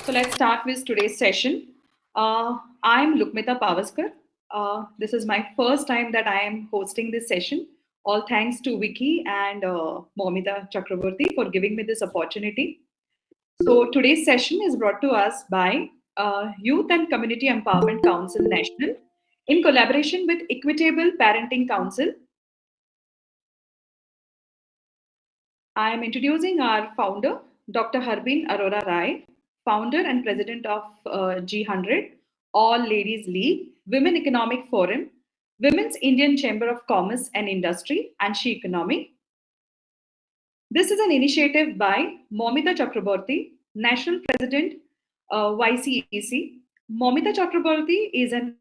So let's start with today's session. I'm Lukmita Pavaskar. This is my first time that I am hosting this session. All thanks to Vicky and Momita Chakraborty for giving me this opportunity. So today's session is brought to us by Youth and Community Empowerment Council National in collaboration with Equitable Parenting Council. I am introducing our founder, Dr. Harbin Arora Rai, founder and president of G100, All Ladies League, Women Economic Forum, Women's Indian Chamber of Commerce and Industry, and She Economy. This is an initiative by Momita Chakraborty, National President, YCEC. Momita Chakraborty is an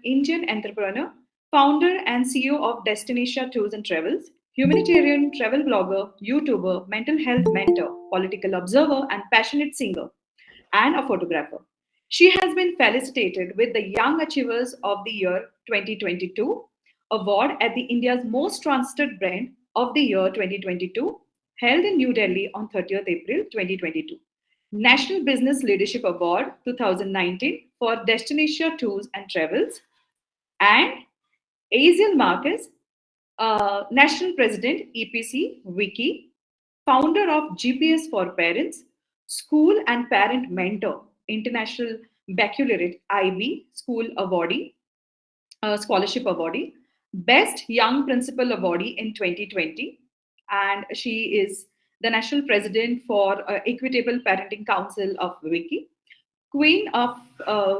Indian entrepreneur, founder and CEO of Destination Tours and Travels, humanitarian travel blogger, YouTuber, mental health mentor, political observer, and passionate singer, and a photographer. She has been felicitated with the Young Achievers of the Year 2022 award at the India's Most Trusted Brand of the Year 2022, held in New Delhi on 30th April 2022. National Business Leadership Award 2019 for Destination Tours and Travels, and Aziel Marquez, National President, EPC Wiki, founder of GPS for Parents, School and Parent Mentor, International Baccalaureate IB School Awardee, Scholarship Awardee, Best Young Principal Awardee in 2020, and she is the National President for Equitable Parenting Council of Wiki, Queen of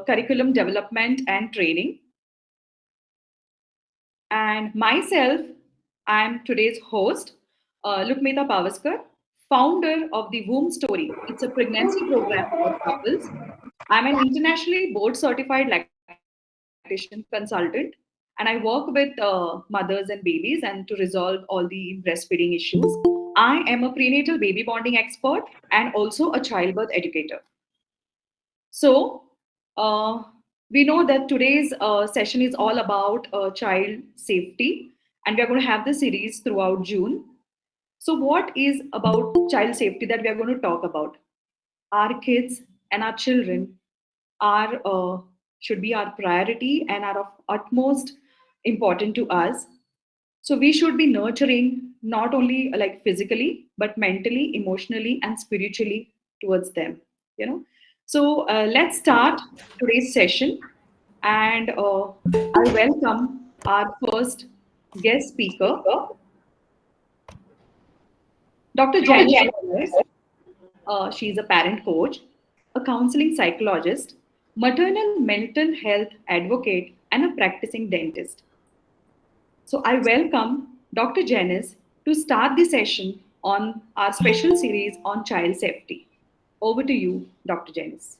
Curriculum Development and Training, and myself, I'm today's host, Lukmita Pavaskar, founder of the Womb Story. It's a pregnancy program for couples. I'm an internationally board certified lactation consultant, and I work with mothers and babies and to resolve all the breastfeeding issues. I am a prenatal baby bonding expert and also a childbirth educator. So, uh, we know that today's session is all about child safety, and we are going to have the series throughout June. So, what is about child safety that we are going to talk about? Our kids and our children are should be our priority and are of utmost important to us. So we should be nurturing not only like physically but mentally, emotionally, and spiritually towards them. You know. So let's start today's session, and I welcome our first guest speaker, Dr. Janice Flores. She's a parent coach, a counseling psychologist, maternal mental health advocate, and a practicing dentist. So I welcome Dr. Janice to start the session on our special series on child safety. Over to you, Dr. Janice.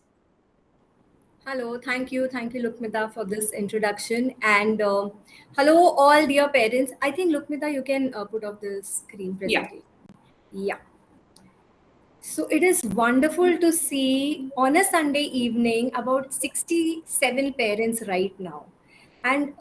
Hello, thank you, Lukmita, for this introduction. And hello, all dear parents. I think, Lukmita, you can put up the screen Yeah. presentation. Yeah. So it is wonderful to see on a Sunday evening about 67 parents right now. And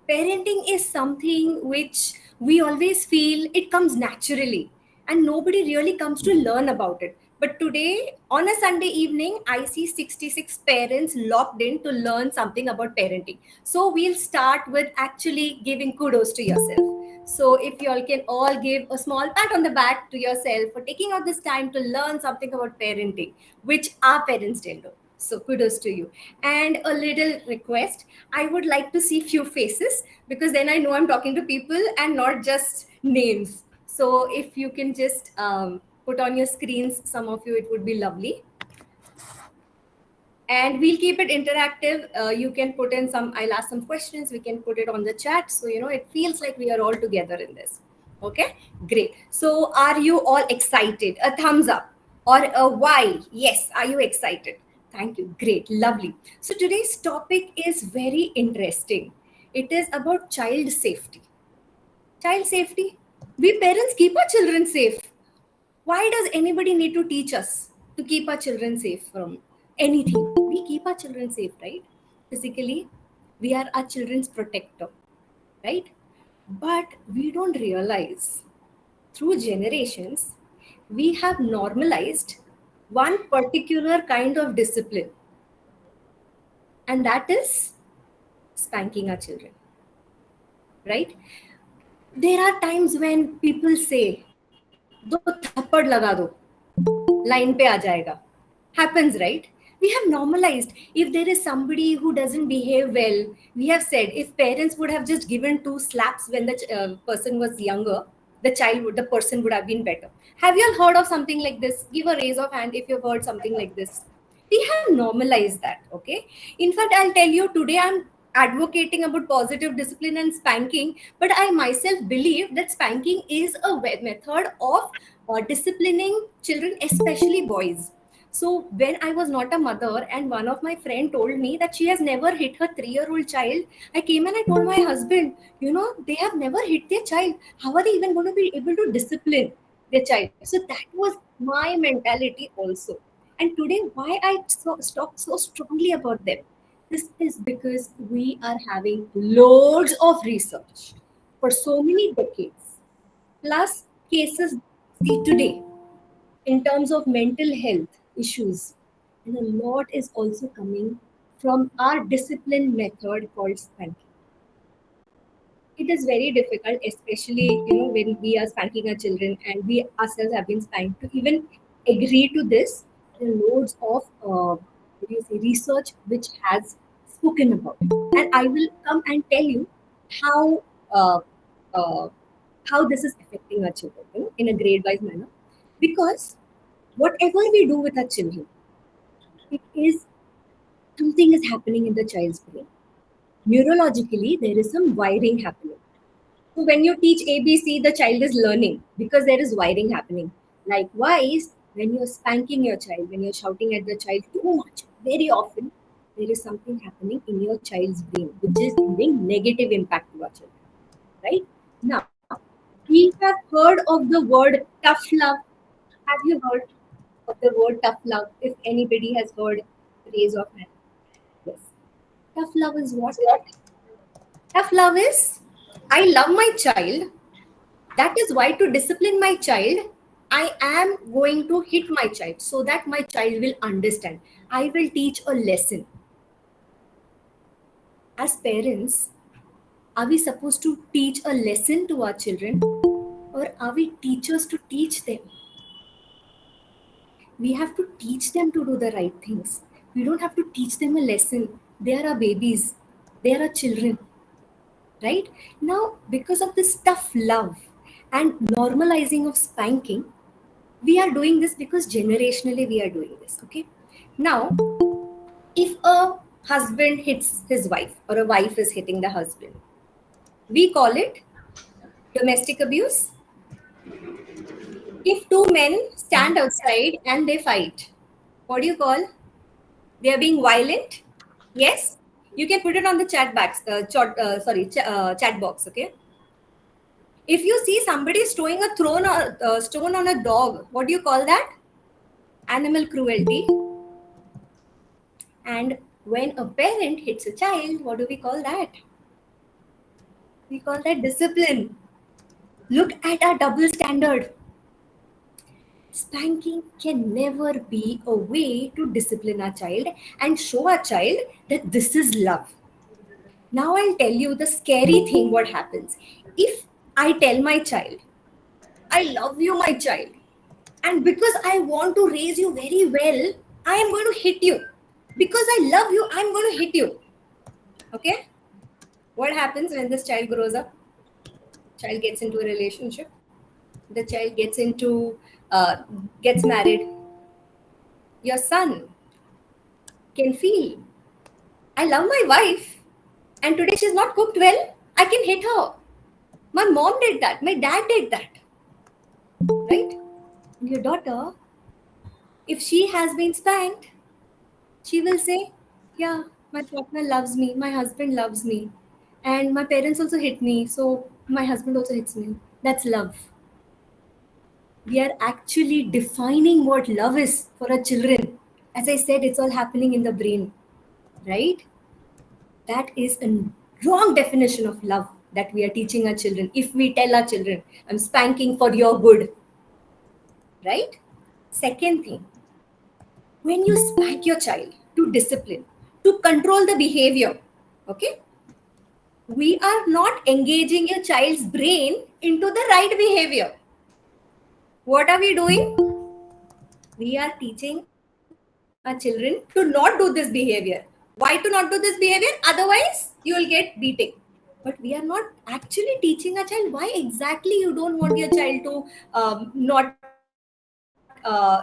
parenting is something which we always feel it comes naturally and nobody really comes to learn about it. But today, on a Sunday evening, I see 66 parents locked in to learn something about parenting. So we'll start with actually giving kudos to yourself. So if you all can all give a small pat on the back to yourself for taking out this time to learn something about parenting, which our parents didn't do. So kudos to you. And a little request, I would like to see few faces because then I know I'm talking to people and not just names. So if you can just put on your screens, some of you, it would be lovely. And we'll keep it interactive. You can put in some, I'll ask some questions, we can put it on the chat, so it feels like we are all together in this. Okay, great. So are you all excited? A thumbs up or a why? Yes, are you excited? Thank you. Great, lovely. So today's topic is very interesting. It is about child safety. Child safety, we parents keep our children safe. Why does anybody need to teach us to keep our children safe from anything? We keep our children safe, right? Physically, we are our children's protector, right? But we don't realize through generations, we have normalized one particular kind of discipline, and that is spanking our children, right? There are times when people say, "Do thappad laga do, line pe aa jayega." Happens, right? We have normalized. If there is somebody who doesn't behave well, we have said if parents would have just given two slaps when the person was younger, the person would have been better. Have you all heard of something like this? Give a raise of hand if you've heard something like this. We have normalized that. Okay, in fact, I'll tell you, today I'm advocating about positive discipline and spanking, but I myself believe that spanking is a method of disciplining children, especially boys. So when I was not a mother and one of my friend told me that she has never hit her 3-year-old child, I came and I told my husband, they have never hit their child. How are they even going to be able to discipline their child? So that was my mentality also. And today, why I talk so strongly about them? This is because we are having loads of research for so many decades, plus cases see today in terms of mental health issues. And a lot is also coming from our discipline method called spanking. It is very difficult, especially when we are spanking our children and we ourselves have been spanked, to even agree to this. There are loads of research which has spoken about, and I will come and tell you how uh, uh, how this is affecting our children, in a grade wise manner. Because whatever we do with our children, it is something is happening in the child's brain. Neurologically, there is some wiring happening. So when you teach ABC, the child is learning because there is wiring happening. Likewise, when you're spanking your child, when you're shouting at the child too much, very often, there is something happening in your child's brain, which is giving negative impact to our children. Right? Now, we have heard of the word tough love. Have you heard of the word tough love? If anybody has heard, raise of hand. Yes. Tough love is what? Tough love is, I love my child. That is why, to discipline my child, I am going to hit my child so that my child will understand. I will teach a lesson. As parents, are we supposed to teach a lesson to our children, or are we teachers to teach them? We have to teach them to do the right things. We don't have to teach them a lesson. They are our babies, they are our children. Right? Now, because of this tough love and normalizing of spanking, we are doing this because generationally we are doing this. Okay. Now, if a husband hits his wife or a wife is hitting the husband, we call it domestic abuse. If two men stand outside and they fight, what do you call? They are being violent. Yes, you can put it on the chat box. Okay. If you see somebody throwing a stone on a dog, what do you call that? Animal cruelty. And when a parent hits a child, what do we call that? We call that discipline. Look at our double standard. Spanking can never be a way to discipline our child and show our child that this is love. Now I'll tell you the scary thing what happens. If I tell my child, I love you, my child, and because I want to raise you very well, I am going to hit you. Because I love you, I'm going to hit you. Okay? What happens when this child grows up? Child gets into a relationship. The child gets married. Your son can feel, I love my wife, and today she's not cooked well, I can hit her. My mom did that. My dad did that. Right? And your daughter, if she has been spanked, she will say, yeah, my partner loves me, my husband loves me, and my parents also hit me, so my husband also hits me. That's love. We are actually defining what love is for our children. As I said, it's all happening in the brain, right? That is a wrong definition of love that we are teaching our children. If we tell our children, I'm spanking for your good, right? Second thing, when you spank your child to discipline, to control the behavior, okay, we are not engaging your child's brain into the right behavior. What are we doing? We are teaching our children to not do this behavior. Why to not do this behavior? Otherwise, you will get beating. But we are not actually teaching a child why exactly you don't want your child to not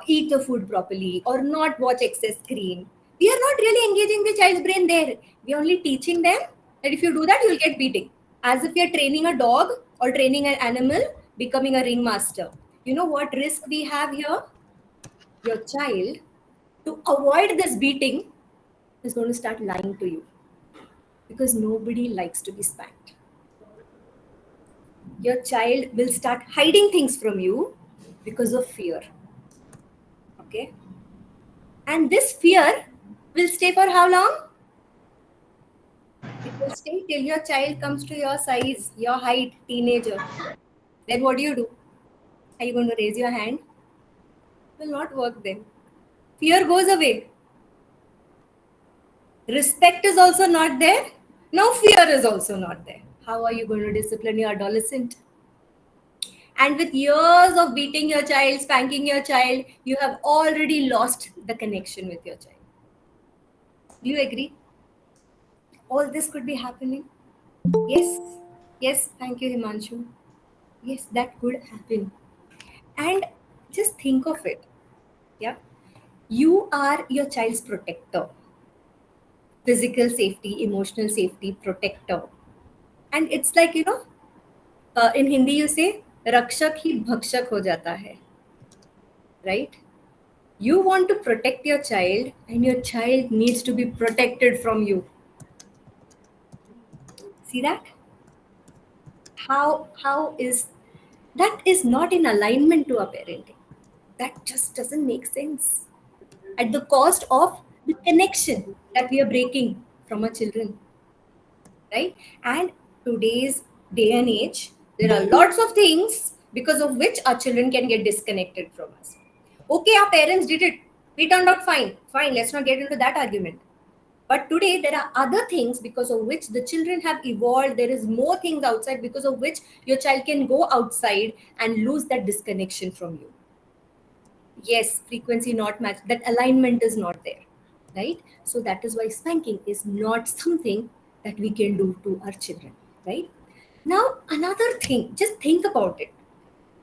eat the food properly or not watch excess screen. We are not really engaging the child's brain there. We are only teaching them that if you do that, you will get beating. As if you're training a dog or training an animal, becoming a ringmaster. You know what risk we have here? Your child, to avoid this beating, is going to start lying to you because nobody likes to be spanked. Your child will start hiding things from you because of fear. Okay? And this fear will stay for how long? It will stay till your child comes to your size, your height, teenager. Then what do? Are you going to raise your hand? It will not work then. Fear goes away. Respect is also not there. Now fear is also not there. How are you going to discipline your adolescent? And with years of beating your child, spanking your child, you have already lost the connection with your child. Do you agree? All this could be happening. Yes, yes, thank you, Himanshu. Yes, that could happen. And just think of it. Yeah. You are your child's protector. Physical safety, emotional safety, protector. And it's like, in Hindi you say, rakshak hi bhakshak ho jata hai. Right? You want to protect your child, and your child needs to be protected from you. See that? How is that is not in alignment to our parenting. That just doesn't make sense. At the cost of the connection that we are breaking from our children. Right? And today's day and age, there are lots of things because of which our children can get disconnected from us. Okay, our parents did it. We turned out fine. Fine, let's not get into that argument. But today, there are other things because of which the children have evolved. There is more things outside because of which your child can go outside and lose that disconnection from you. Yes, frequency not matched. That alignment is not there, right? So that is why spanking is not something that we can do to our children, right? Now, another thing, just think about it.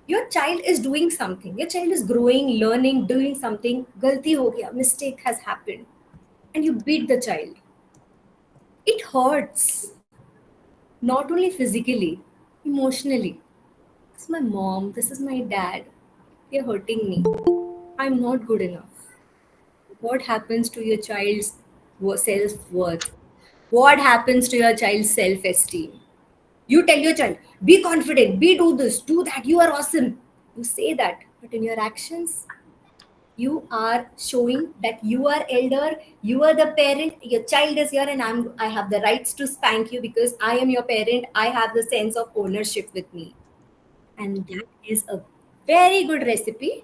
Your child is doing something. Your child is growing, learning, doing something. Galti ho gaya, mistake has happened, and you beat the child. It hurts, not only physically, emotionally. This is my mom, this is my dad. They're hurting me. I'm not good enough. What happens to your child's self worth? What happens to your child's self esteem? You tell your child, be confident, be do this, do that, you are awesome. You say that, but in your actions, you are showing that you are elder, you are the parent, your child is here, and I have the rights to spank you because I am your parent. I have the sense of ownership with me. And that is a very good recipe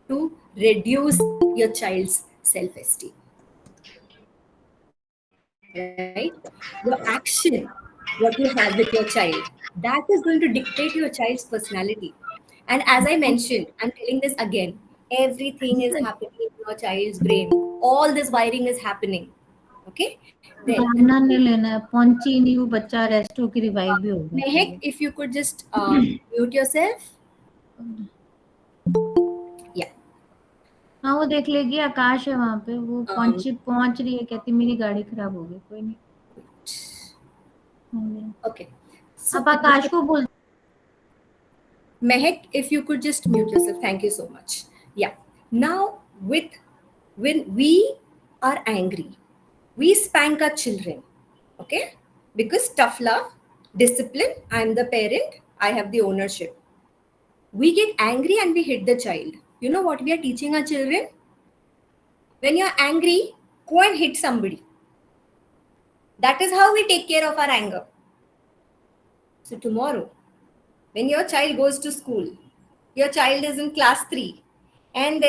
to reduce your child's self-esteem. Right? Your action, what you have with your child, that is going to dictate your child's personality. And as I mentioned, I'm telling this again, everything is happening in your child's brain. All this wiring is happening. Okay? Then गाना नहीं लेना है, पहुंची नहीं, वो बच्चा rest होकर revive भी होगा. Mehek, if you could just mute yourself. Yeah. हाँ, वो देख लेगी. आकाश है वहाँ पे, वो पहुंच रही है, कहती मेरी गाड़ी खराब हो गई. कोई नहीं. Okay. So अब आकाश को बोल. Mehek, if you could just mute yourself. Thank you so much. Yeah. Now, when we are angry, we spank our children. Okay? Because tough love, discipline, I'm the parent, I have the ownership. We get angry and we hit the child. You know what we are teaching our children? When you're angry, go and hit somebody. That is how we take care of our anger. So tomorrow, when your child goes to school, your child is in class 3, and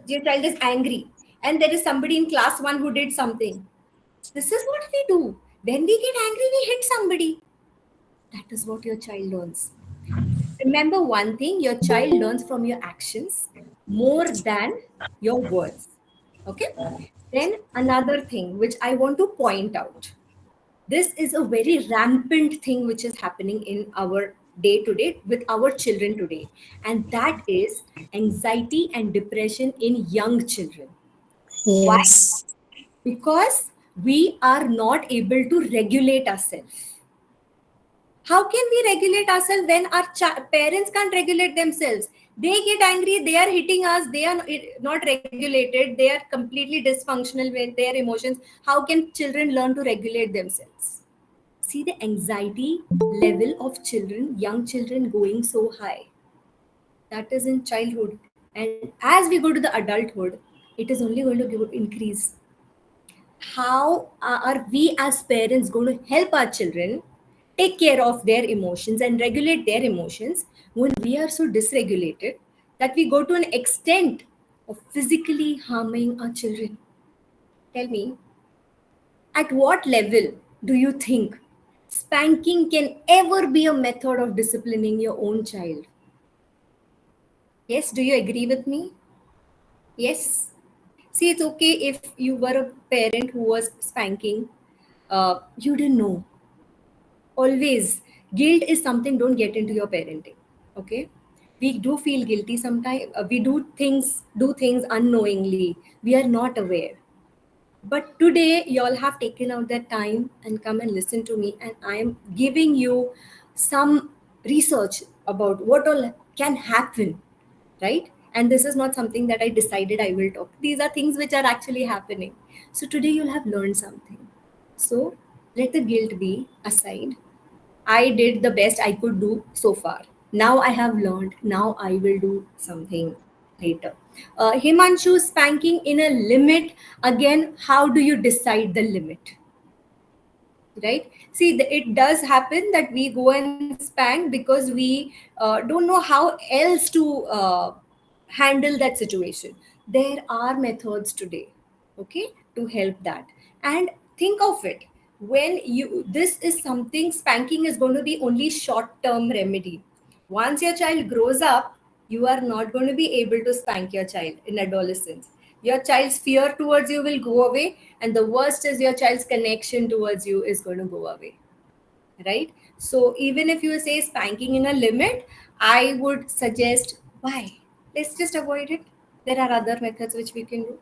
your child is angry, and there is somebody in class 1 who did something. This is what we do. When we get angry, we hit somebody. That is what your child learns. Remember one thing, your child learns from your actions more than your words. Okay? Then another thing which I want to point out. This is a very rampant thing which is happening in our day to day with our children today. And that is anxiety and depression in young children. Why? Yes. Because we are not able to regulate ourselves. How can we regulate ourselves when our parents can't regulate themselves? They get angry, they are hitting us, they are not regulated, they are completely dysfunctional with their emotions. How can children learn to regulate themselves? See the anxiety level of children, young children going so high. That is in childhood. And as we go to the adulthood, it is only going to increase. How are we as parents going to help our children take care of their emotions and regulate their emotions when we are so dysregulated that we go to an extent of physically harming our children? Tell me, at what level do you think spanking can ever be a method of disciplining your own child? Yes, do you agree with me? Yes. See, it's okay if you were a parent who was spanking, you didn't know. Always, guilt is something, don't get into your parenting. Okay? We do feel guilty sometimes. We do things unknowingly. We are not aware. But today, you all have taken out that time and come and listen to me. And I am giving you some research about what all can happen, right? And this is not something that I decided I will talk. These are things which are actually happening. So today, you'll have learned something. So let the guilt be aside. I did the best I could do so far. Now I have learned. Now I will do something later. Himanshu, spanking in a limit. Again, how do you decide the limit? Right? See, it does happen that we go and spank because we don't know how else to handle that situation. There are methods today, okay, to help that. And think of it, when you, this is something, spanking is going to be only short term remedy. Once your child grows up, you are not going to be able to spank your child in adolescence. Your child's fear towards you will go away, and the worst is your child's connection towards you is going to go away, right? So even if you say spanking in a limit, I would suggest, why, let's just avoid it. There are other methods which we can do.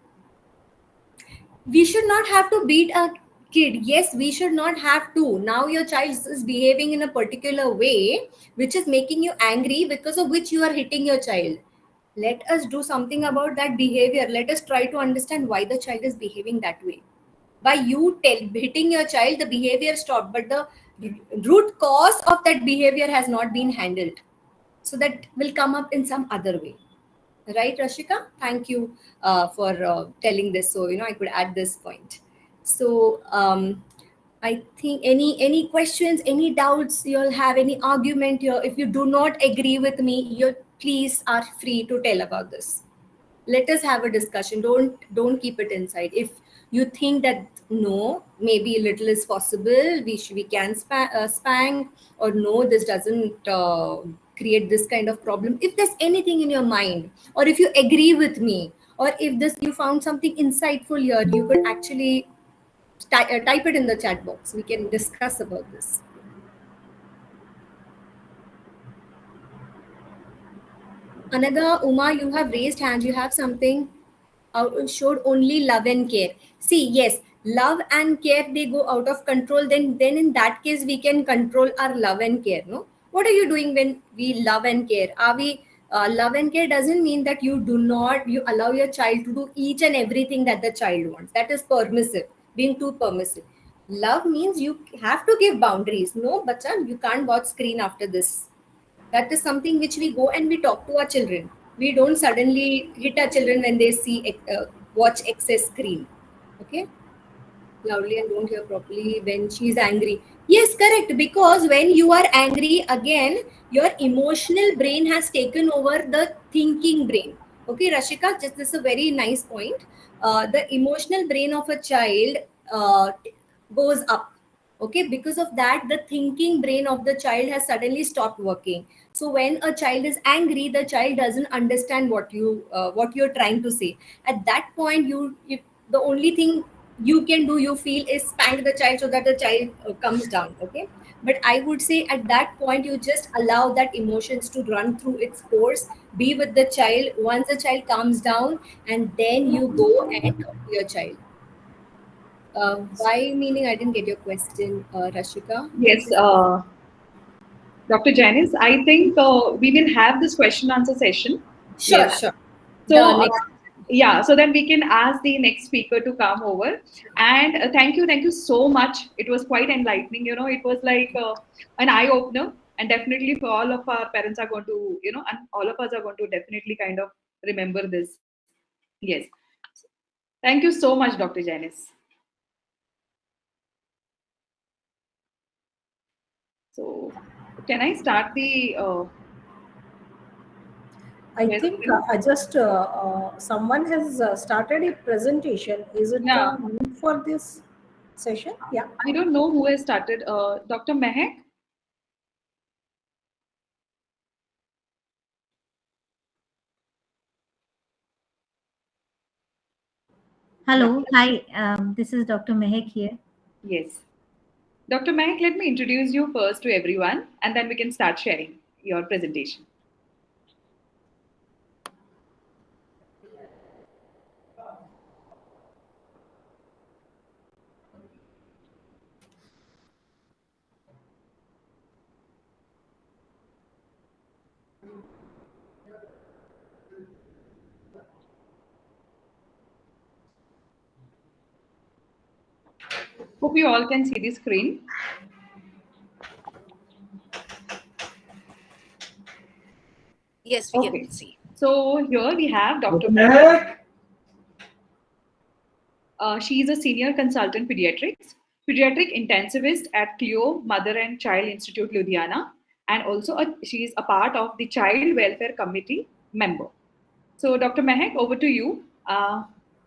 We should not have to beat a kid. Yes, we should not have to. Now your child is behaving in a particular way which is making you angry, because of which you are hitting your child. Let us do something about that behavior. Let us try to understand why the child is behaving that way. By you hitting your child, the behavior stopped, but the root cause of that behavior has not been handled. So that will come up in some other way. Right, Rashika? Thank you for telling this. So, I could add this point. So, I think any questions, any doubts you'll have, any argument here, if you do not agree with me, you please are free to tell about this. Let us have a discussion. Don't keep it inside. If you think that no, maybe a little is possible, we can spank, or no, this doesn't create this kind of problem. If there's anything in your mind, or if you agree with me, or if this you found something insightful here, you could actually type it in the chat box. We can discuss about this. Another, Uma, you have raised hand. You have something. Showed only love and care. See, yes, love and care, they go out of control. Then in that case, we can control our love and care. No, what are you doing when we love and care? Are we love and care doesn't mean that you allow your child to do each and everything that the child wants. That is permissive, being too permissive. Love means you have to give boundaries. No, bacha, you can't watch screen after this. That is something which we go and we talk to our children. We don't suddenly hit our children when they see watch excess screen. Okay, loudly and don't hear properly. When she's angry, yes, correct, because when you are angry, again your emotional brain has taken over the thinking brain. Okay, Rashika, just this is a very nice point. The emotional brain of a child goes up. Okay, because of that, the thinking brain of the child has suddenly stopped working. So when a child is angry, the child doesn't understand what you're trying to say. At that point, you the only thing you can do, you feel, is spank the child so that the child comes down. Okay, but I would say at that point you just allow that emotions to run through its course, be with the child. Once the child calms down, and then you go and talk to your child. Why, meaning, I didn't get your question, Rashika. What Yes, is? Dr. Janice, I think we will have this question answer session. Sure, Yes. sure. The So, next. yeah, so then we can ask the next speaker to come over. And thank you so much. It was quite enlightening. It was like an eye opener. And definitely for all of our parents are going to, and all of us are going to definitely kind of remember this. Yes. Thank you so much, Dr. Janice. So, can I start the I think question? I just someone has started a presentation. Is it Yeah, new for this session? Yeah. I don't know who has started. Dr. Mehak? Yeah. Hello, hi. This is Dr. Mehak here. Yes. Dr. Mehak, let me introduce you first to everyone and then we can start sharing your presentation. Hope you all can see the screen. Yes, we Okay. can see. So here we have Dr. She is a senior consultant pediatrics, pediatric intensivist at Clio Mother and Child Institute, Ludhiana, and also she is a part of the Child Welfare Committee member. So, Dr. Mehak, over to you.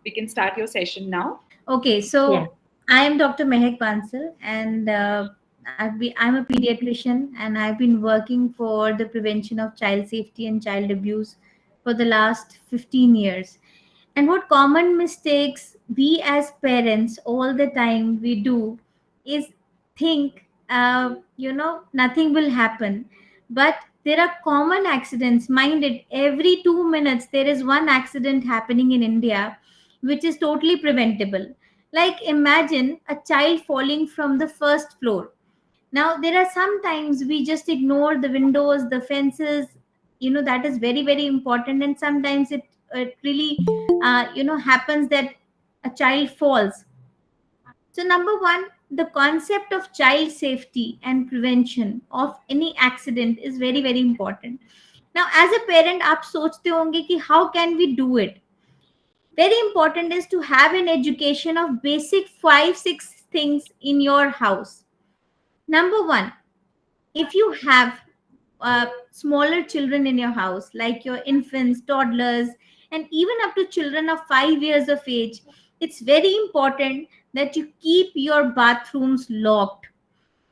We can start your session now. Okay, Yeah. so I am Dr. Mehak Bansal, and I'm a pediatrician, and I've been working for the prevention of child safety and child abuse for the last 15 years. And what common mistakes we as parents all the time we do is think, nothing will happen. But there are common accidents. Mind it, every 2 minutes there is one accident happening in India, which is totally preventable. Like imagine a child falling from the first floor. Now there are sometimes we just ignore the windows, the fences. That is very very important, and sometimes it really happens that a child falls. So number one, the concept of child safety and prevention of any accident is very very important. Now as a parent आप सोचते होंगे कि how can we do it. Very important is to have an education of basic 5 6 things in your house. Number one, if you have smaller children in your house, like your infants, toddlers, and even up to children of 5 years of age, it's very important that you keep your bathrooms locked.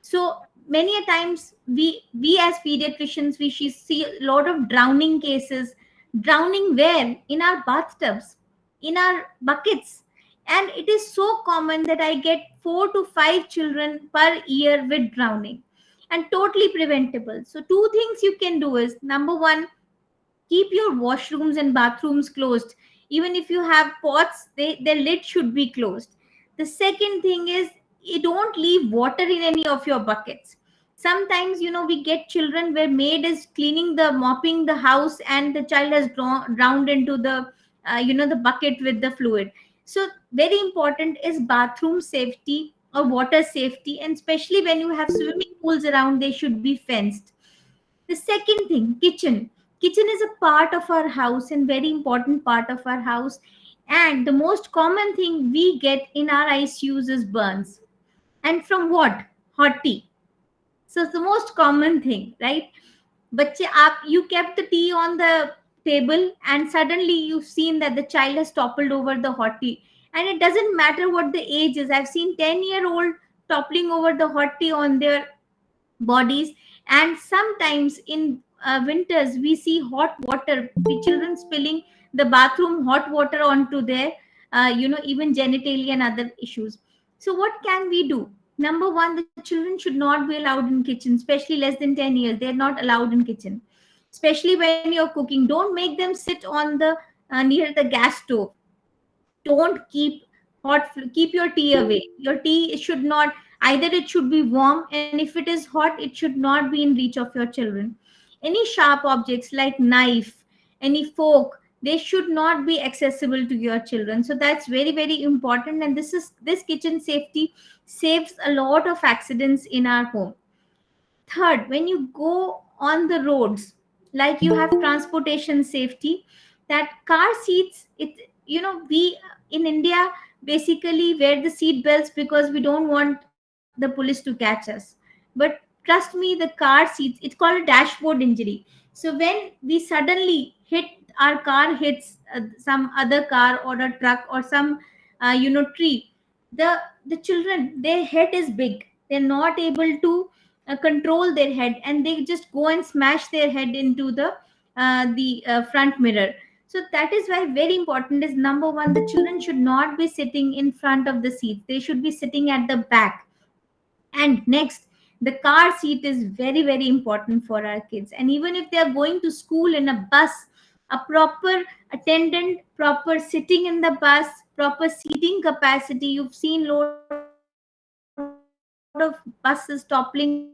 So many a times we as pediatricians see a lot of drowning cases. Drowning where? In our bathtubs, in our buckets. And it is so common that I get 4 to 5 children per year with drowning, and totally preventable. So two things you can do is, number one, keep your washrooms and bathrooms closed. Even if you have pots, their lid should be closed. The second thing is, you don't leave water in any of your buckets. Sometimes we get children where maid is cleaning the mopping the house and the child has drowned into the bucket with the fluid. So very important is bathroom safety or water safety, and especially when you have swimming pools around, they should be fenced. The second thing, kitchen. Kitchen is a part of our house and very important part of our house. And the most common thing we get in our ICUs is burns. And from what? Hot tea. So it's the most common thing, right? बच्चे आप you kept the tea on the table, and suddenly you've seen that the child has toppled over the hot tea. And it doesn't matter what the age is. I've seen 10-year-old toppling over the hot tea on their bodies. And sometimes in winters we see hot water, the children spilling the bathroom hot water onto their even genitalia and other issues. So what can we do? Number one, the children should not be allowed in kitchen, especially less than 10 years. They're not allowed in kitchen, especially when you're cooking. Don't make them sit on the near the gas stove. Don't keep your tea away. Your tea should not, either it should be warm, and if it is hot it should not be in reach of your children. Any sharp objects like knife, any fork, they should not be accessible to your children. So that's very very important, and this kitchen safety saves a lot of accidents in our home. Third, when you go on the roads, like you have transportation safety, that car seats, we in India basically wear the seat belts because we don't want the police to catch us. But trust me, the car seats, it's called a dashboard injury. So when we suddenly hit, our car hits some other car or a truck or some tree, the children, their head is big, they're not able to control their head, and they just go and smash their head into the front mirror. So that is why very important is, number one, the children should not be sitting in front of the seats, they should be sitting at the back. And next, the car seat is very very important for our kids. And even if they are going to school in a bus, a proper attendant, proper sitting in the bus, proper seating capacity. You've seen lot of buses toppling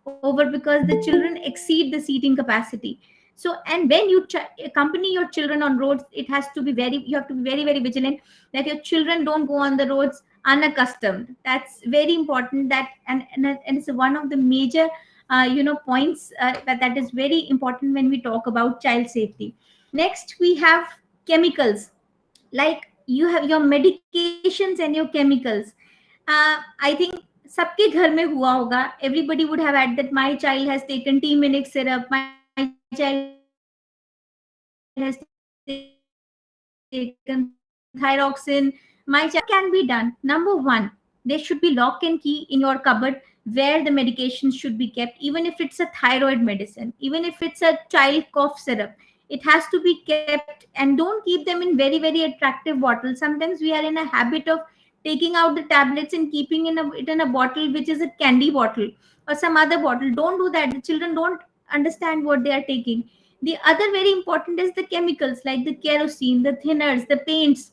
over because the children exceed the seating capacity. So, and when you accompany your children on roads, it has to be you have to be very very vigilant that your children don't go on the roads unaccustomed. That's very important. And it's one of the major points that is very important when we talk about child safety. Next, we have chemicals, like you have your medications and your chemicals. I think सबके घर में हुआ होगा, everybody would have had that my child has taken T-Minix syrup, my child has taken thyroxine, my child. What can be done? Number one, there should be lock and key in your cupboard where the medications should be kept. Even if it's a thyroid medicine, even if it's a child cough syrup, it has to be kept. And don't keep them in very very attractive bottles. Sometimes we are in a habit of taking out the tablets and keeping it in a bottle which is a candy bottle or some other bottle. Don't do that. The children don't understand what they are taking. The other very important is the chemicals, like the kerosene, the thinners, the paints.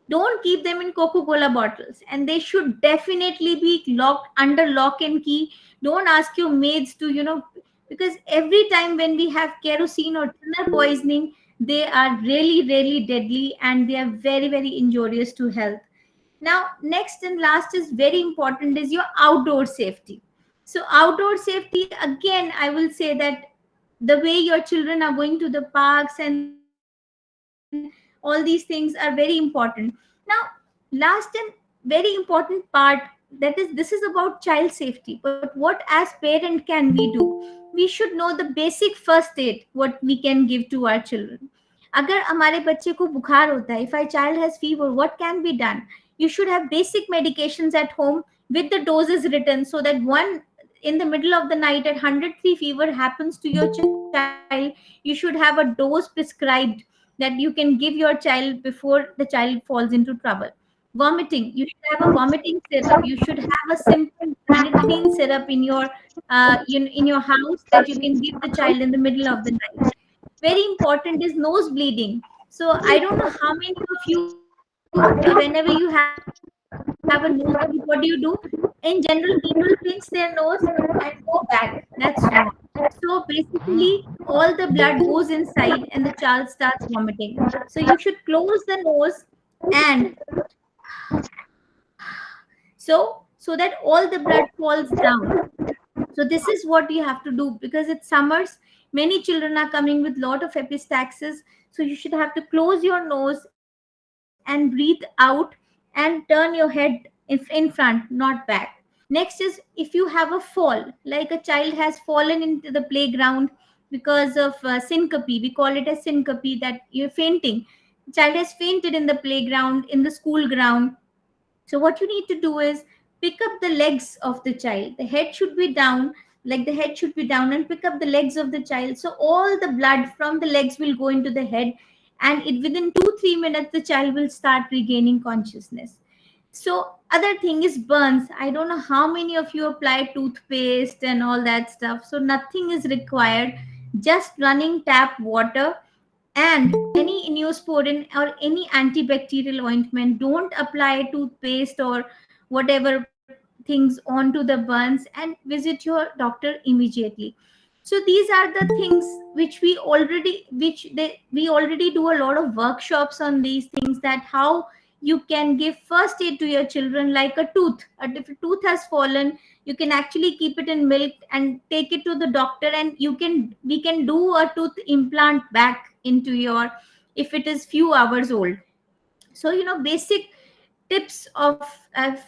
Don't keep them in Coca-Cola bottles, and they should definitely be locked under lock and key. Don't ask your maids to, because every time when we have kerosene or thinner poisoning, they are really really deadly, and they are very very injurious to health. Now, next and last is very important is your outdoor safety. So outdoor safety, again, I will say that the way your children are going to the parks and all these things are very important. Now, last and very important part, that is, this is about child safety, but what as parent can we do? We should know the basic first aid what we can give to our children. अगर हमारे बच्चे को बुखार होता है, if our child has fever, what can be done? You should have basic medications at home with the doses written, so that one in the middle of the night at 103 fever happens to your child, you should have a dose prescribed that you can give your child before the child falls into trouble. Vomiting, you should have a vomiting syrup. You should have a simple grenadine syrup in your house that you can give the child in the middle of the night. Very important is nose bleeding. So I don't know how many of you, whenever you have a nose bleed, what do? In general, people pinch their nose and go back. That's wrong. So basically, all the blood goes inside and the child starts vomiting. So you should close the nose and so that all the blood falls down. So this is what you have to do, because it's summers, many children are coming with lot of epistaxis. So you should have to close your nose and breathe out and turn your head in front, not back. Next is, if you have a fall, like a child has fallen into the playground, because of syncope. We call it as syncope, that you're fainting. Child has fainted in the playground, in the school ground. So what you need to do is pick up the legs of the child. The head should be down, like the head should be down, and pick up the legs of the child. So all the blood from the legs will go into the head, and within 2-3 minutes the child will start regaining consciousness. So other thing is burns. I don't know how many of you apply toothpaste and all that stuff. So nothing is required. Just running tap water and any neosporin or any antibacterial ointment. Don't apply toothpaste or whatever things onto the burns, and visit your doctor immediately. So these are the things which we already do a lot of workshops on these things, that how you can give first aid to your children, like a tooth. If a tooth has fallen, you can actually keep it in milk and take it to the doctor, and we can do a tooth implant back into your, if it is few hours old. So basic tips of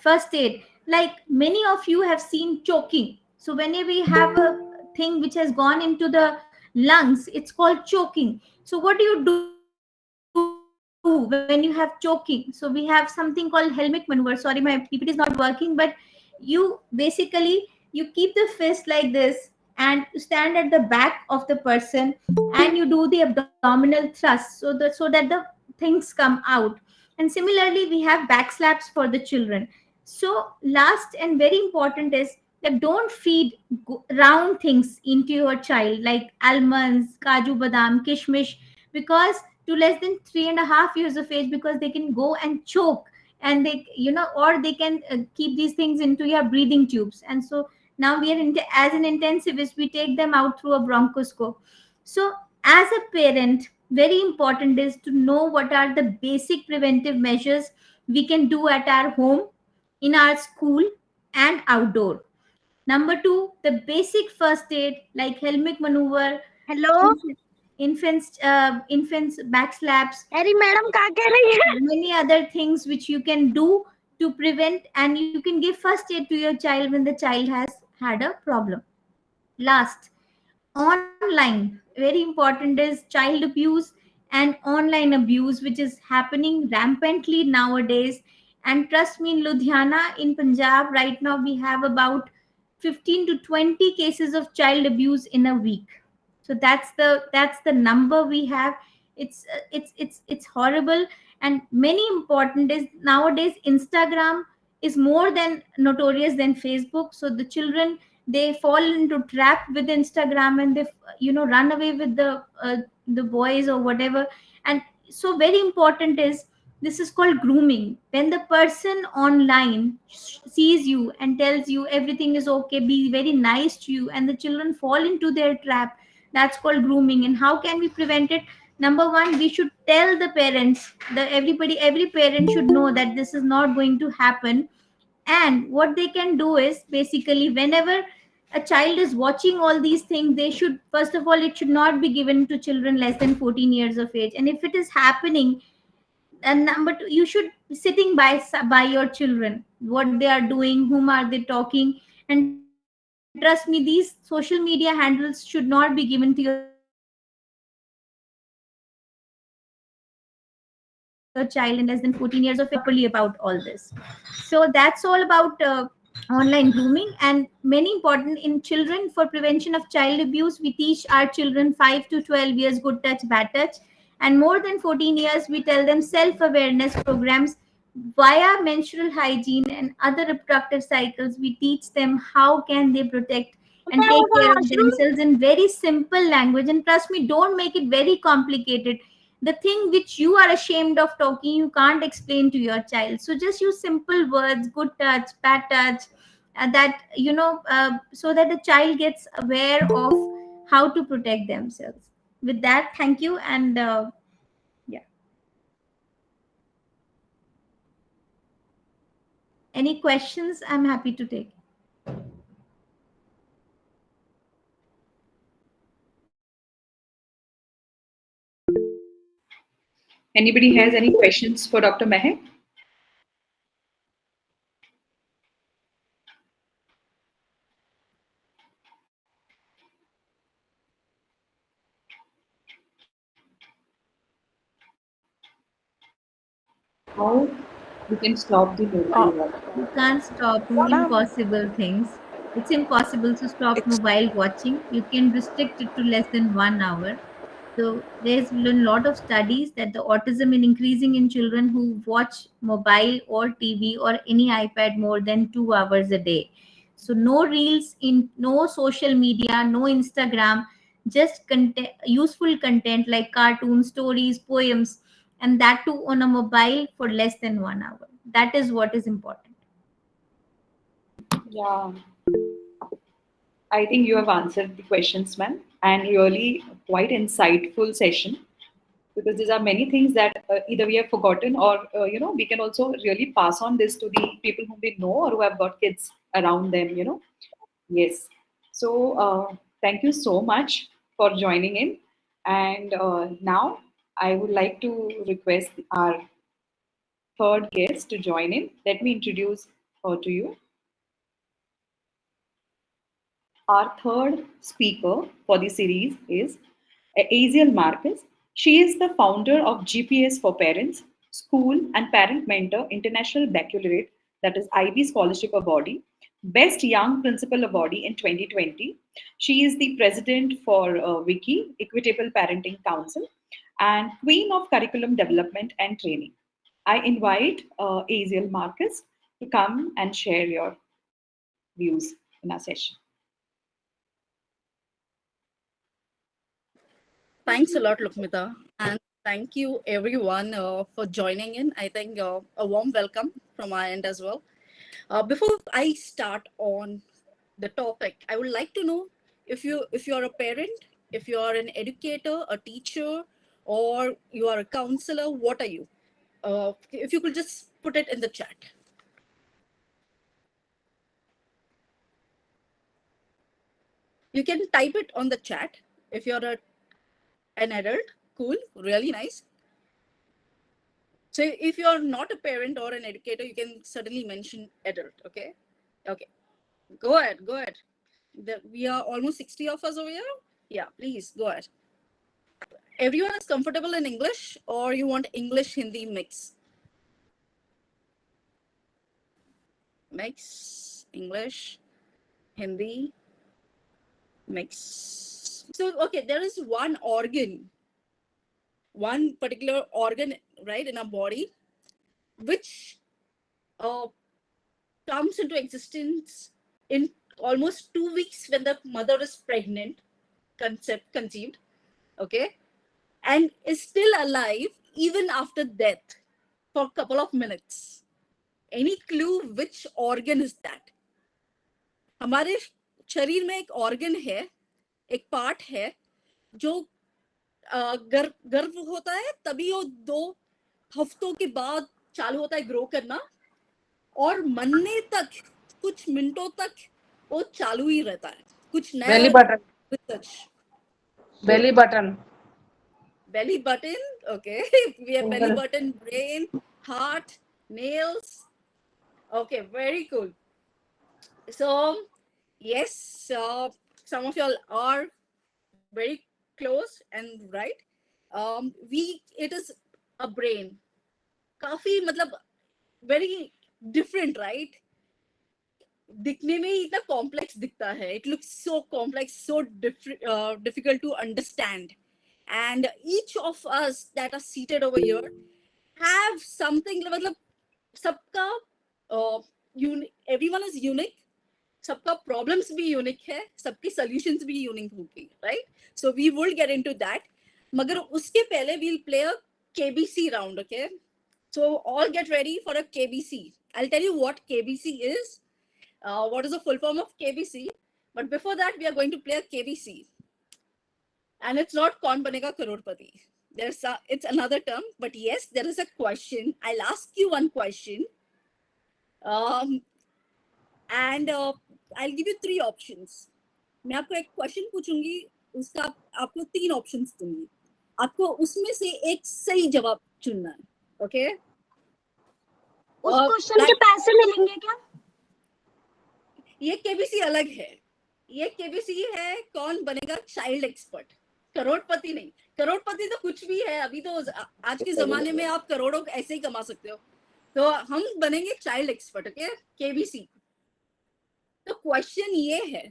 first aid, like many of you have seen choking. So whenever we have a thing which has gone into the lungs, it's called choking. So what do you do when you have choking? So we have something called Helmick maneuver. Sorry, my PPT is not working, but you basically you keep the fist like this, and you stand at the back of the person, and you do the abdominal thrust, so that the things come out. And similarly, we have back slaps for the children. So last and very important is that don't feed round things into your child, like almonds, kaju badam, kishmish, because to less than 3.5 years of age, because they can go and choke, and they or they can keep these things into your breathing tubes. And so now we are as an intensivist, we take them out through a bronchoscope. So as a parent, very important is to know what are the basic preventive measures we can do at our home, in our school, and outdoor. Number two, the basic first aid like Helmick maneuver, hello infants back slaps, अरे madam क्या कह रही है many other things which you can do to prevent, and you can give first aid to your child when the child has had a problem. Last, online, very important is child abuse and online abuse, which is happening rampantly nowadays. And trust me, in Ludhiana, in Punjab, right now we have about 15 to 20 cases of child abuse in a week. So that's the number we have. It's horrible. And many important is nowadays Instagram is more than notorious than Facebook. So the children, they fall into trap with Instagram, and they run away with the boys or whatever. And so very important is, this is called grooming. When the person online sees you and tells you everything is okay, be very nice to you, and the children fall into their trap, that's called grooming. And how can we prevent it? Number one, we should tell the parents, every parent should know that this is not going to happen. And what they can do is, basically, whenever a child is watching all these things, they should, first of all, it should not be given to children less than 14 years of age. And if it is happening, and number two, you should be sitting by your children, what they are doing, whom are they talking. And trust me, these social media handles should not be given to your child less than 14 years of age. And you should talk to your child properly about all this. So that's all about online grooming. And many important, in children, for prevention of child abuse, we teach our children 5 to 12 years good touch, bad touch. And more than 14 years, we tell them self-awareness programs via menstrual hygiene and other reproductive cycles. We teach them how can they protect and take care of themselves in very simple language. And trust me, don't make it very complicated. The thing which you are ashamed of talking, you can't explain to your child. So just use simple words, good touch, bad touch, so that the child gets aware of how to protect themselves. With that, thank you. And yeah, any questions, I'm happy to take. Anybody has any questions for Dr. Mehak? how we can stop the mobile watching. You can't stop Ma'am, impossible things. It's impossible to stop It's mobile watching. You can restrict it to less than 1 hour. So there's been a lot of studies that the autism is increasing in children who watch mobile or TV or any iPad more than 2 hours a day. So no reels in no social media, no Instagram, just content, useful content like cartoons, stories, poems, and that too on a mobile for less than 1 hour. That is what is important. Yeah, I think you have answered the questions, ma'am, and really quite insightful session, because these are many things that either we have forgotten or we can also really pass on this to the people whom we know or who have got kids around them. Yes. So thank you so much for joining in. And now I would like to request our third guest to join in. Let me introduce her to you. Our third speaker for the series is Aziel Marcus. She is the founder of GPS for Parents, School and Parent Mentor International Baccalaureate, that is IB Scholarship Awardee, Best Young Principal Awardee in 2020. She is the president for Wiki, Equitable Parenting Council, and Queen of Curriculum Development and Training. I invite Aziel Marcus to come and share your views in our session. Thanks a lot, Lukmita, and thank you everyone for joining in. I think a warm welcome from my end as well. Before I start on the topic, I would like to know if you're a parent, if you are an educator, a teacher, or you are a counselor. What are you? If you could just put it in the chat. You can type it on the chat if you're an adult. Cool, really nice. So if you're not a parent or an educator, you can certainly mention adult. Okay. Go ahead. We are almost 60 of us over here. Yeah, please go ahead. Everyone is comfortable in English, or you want English Hindi mix? Mix English Hindi mix. So okay, there is one particular organ, right, in our body, which comes into existence in almost 2 weeks when the mother is pregnant, conceived, okay, and is still alive even after death for a couple of minutes. Any clue which organ is that? हमारे शरीर में एक organ है, एक part है जो गर्भ होता है तभी वो 2 हफ्तों के बाद चालू होता है ग्रो करना, और मरने तक कुछ मिनटों तक वो चालू ही रहता है. कुछ नया Belly button. Research. Belly button. Belly button, okay. We have belly button, brain, heart, nails. Okay, very cool. So yes, some of y'all are very close and right. It is a brain. काफी मतलब very different, right? दिखने में ही इतना complex दिखता है. It looks so complex, so difficult to understand. And each of us that are seated over here have something, मतलब सबका everyone is unique. सबका problems भी unique है, सबकी solutions भी unique होगी, right? So we will get into that. मगर उसके पहले we'll play a KBC round, okay? So all get ready for a KBC. I'll tell you what KBC is, what is the full form of KBC. But before that, we are going to play a KBC. And it's not Kaun Banega Crorepati. It's another term, but yes, there is a question. I'll ask you one question. And I'll give you 3 options. मैं आपको एक question पूछूंगी, उसका आपको 3 options दूंगी. आपको उसमें से एक सही जवाब चुनना है, ओके? उस क्वेश्चन के पैसे मिलेंगे क्या? ये केबीसी अलग है. ये केबीसी है कौन बनेगा चाइल्ड एक्सपर्ट. करोड़पति नहीं. करोड़पति तो कुछ भी है, अभी तो आज के जमाने में आप करोड़ों ऐसे ही कमा सकते हो। तो हम बनेंगे चाइल्ड एक्सपर्ट, ओके, केबीसी। तो क्वेश्चन ये है,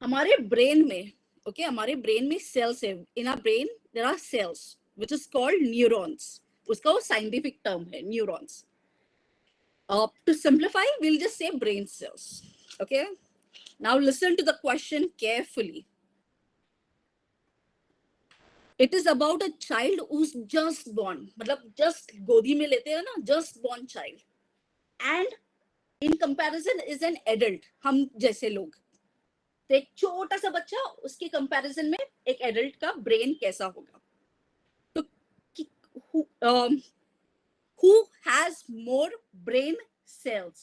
हमारे ब्रेन में, ओके, हमारे ब्रेन में सेल्स है। In our brain there are cells which is called neurons. उसका वो साइंटिफिक टर्म है, neurons. To simplify, we'll just say brain cells. Okay. Now listen to the question carefully. It is about a child who's just born. मतलब just गोदी में लेते हैं ना, just born child. And in comparison is an adult. हम जैसे लोग. तो एक छोटा सा बच्चा, उसके comparison में एक adult का brain कैसा होगा? तो who has more brain cells?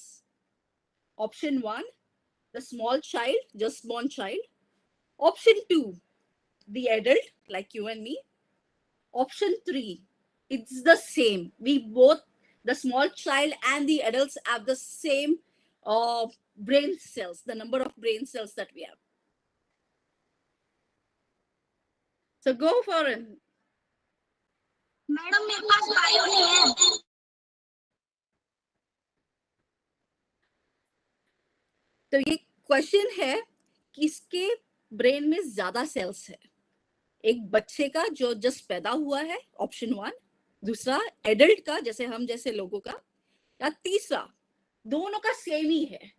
Option 1, the small child, just born child. Option 2, the adult, like you and me. Option 3, it's the same. We both, the small child and the adults, have the same brain cells, the number of brain cells that we have. So go for it. Madam मेरे पास bio नहीं है। तो ये question है, किसके brain में ज्यादा sales है? एक बच्चे का जो जस्ट पैदा हुआ है, ऑप्शन 1, दूसरा एडल्ट का, जैसे हम जैसे लोगों का, या तीसरा दोनों का सेम ही है?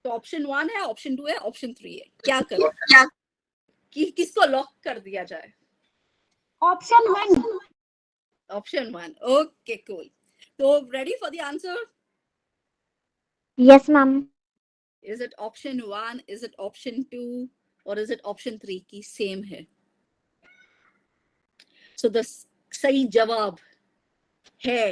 तो ऑप्शन 1 है, ऑप्शन 2 है, ऑप्शन 3 है। क्या करो, किसको लॉक कर दिया जाए? ऑप्शन 1। Option 1, okay, cool. तो ready for the answer? Yes ma'am. Is it option 1, is it option 2, or is it option 3 की सेम है? So the सही जवाब है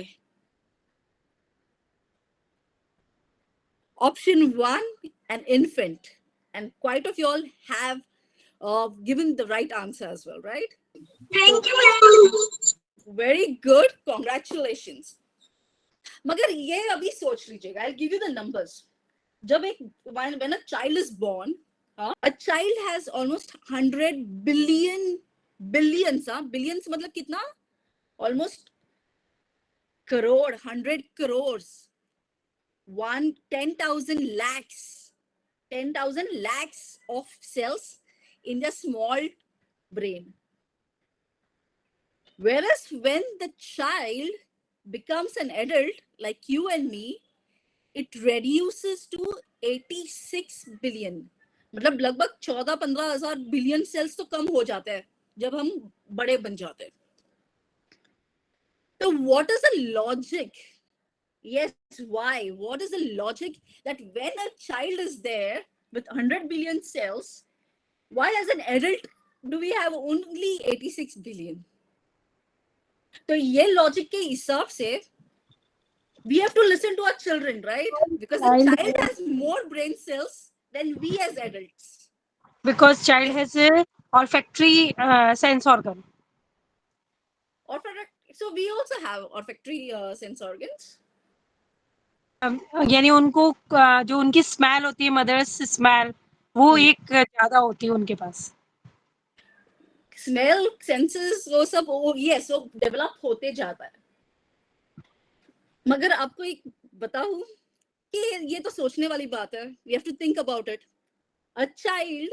option 1, an infant. And quite of you all have given the right answer as well, right? Thank you ma'am. Very good, congratulations. मगर ये अभी सोच लीजिएगा, I'll give you the numbers. जब एक when a child is born, a child has almost 100 billions, billions मतलब कितना? Almost crore, 100 crores, 10,000 lakhs, 10,000 lakhs of cells in the small brain. Whereas when the child becomes an adult, like you and me, it reduces to 86 billion. मतलब लगभग 14-15 हजार billion sales तो कम हो जाते हैं जब हम बड़े बन जाते हैं. So what is the logic? Yes, why? What is the logic that when a child is there with 100 billion cells, why as an adult do we have only 86 billion? तो ये लॉजिक के हिसाब से we have to listen to our children, right? Because the child has more brain cells than we as adults. Because child has a olfactory sense organ. So we also have olfactory sense organs. यानी उनको जो उनकी smell होती है, mother's smell, वो एक ज्यादा होती है उनके पास. स्मेल सेंसेस वो सब यस वो डेवलप होते जाता है. मगर आपको एक बताऊं कि ये तो सोचने वाली बात है. We have to think about it. A child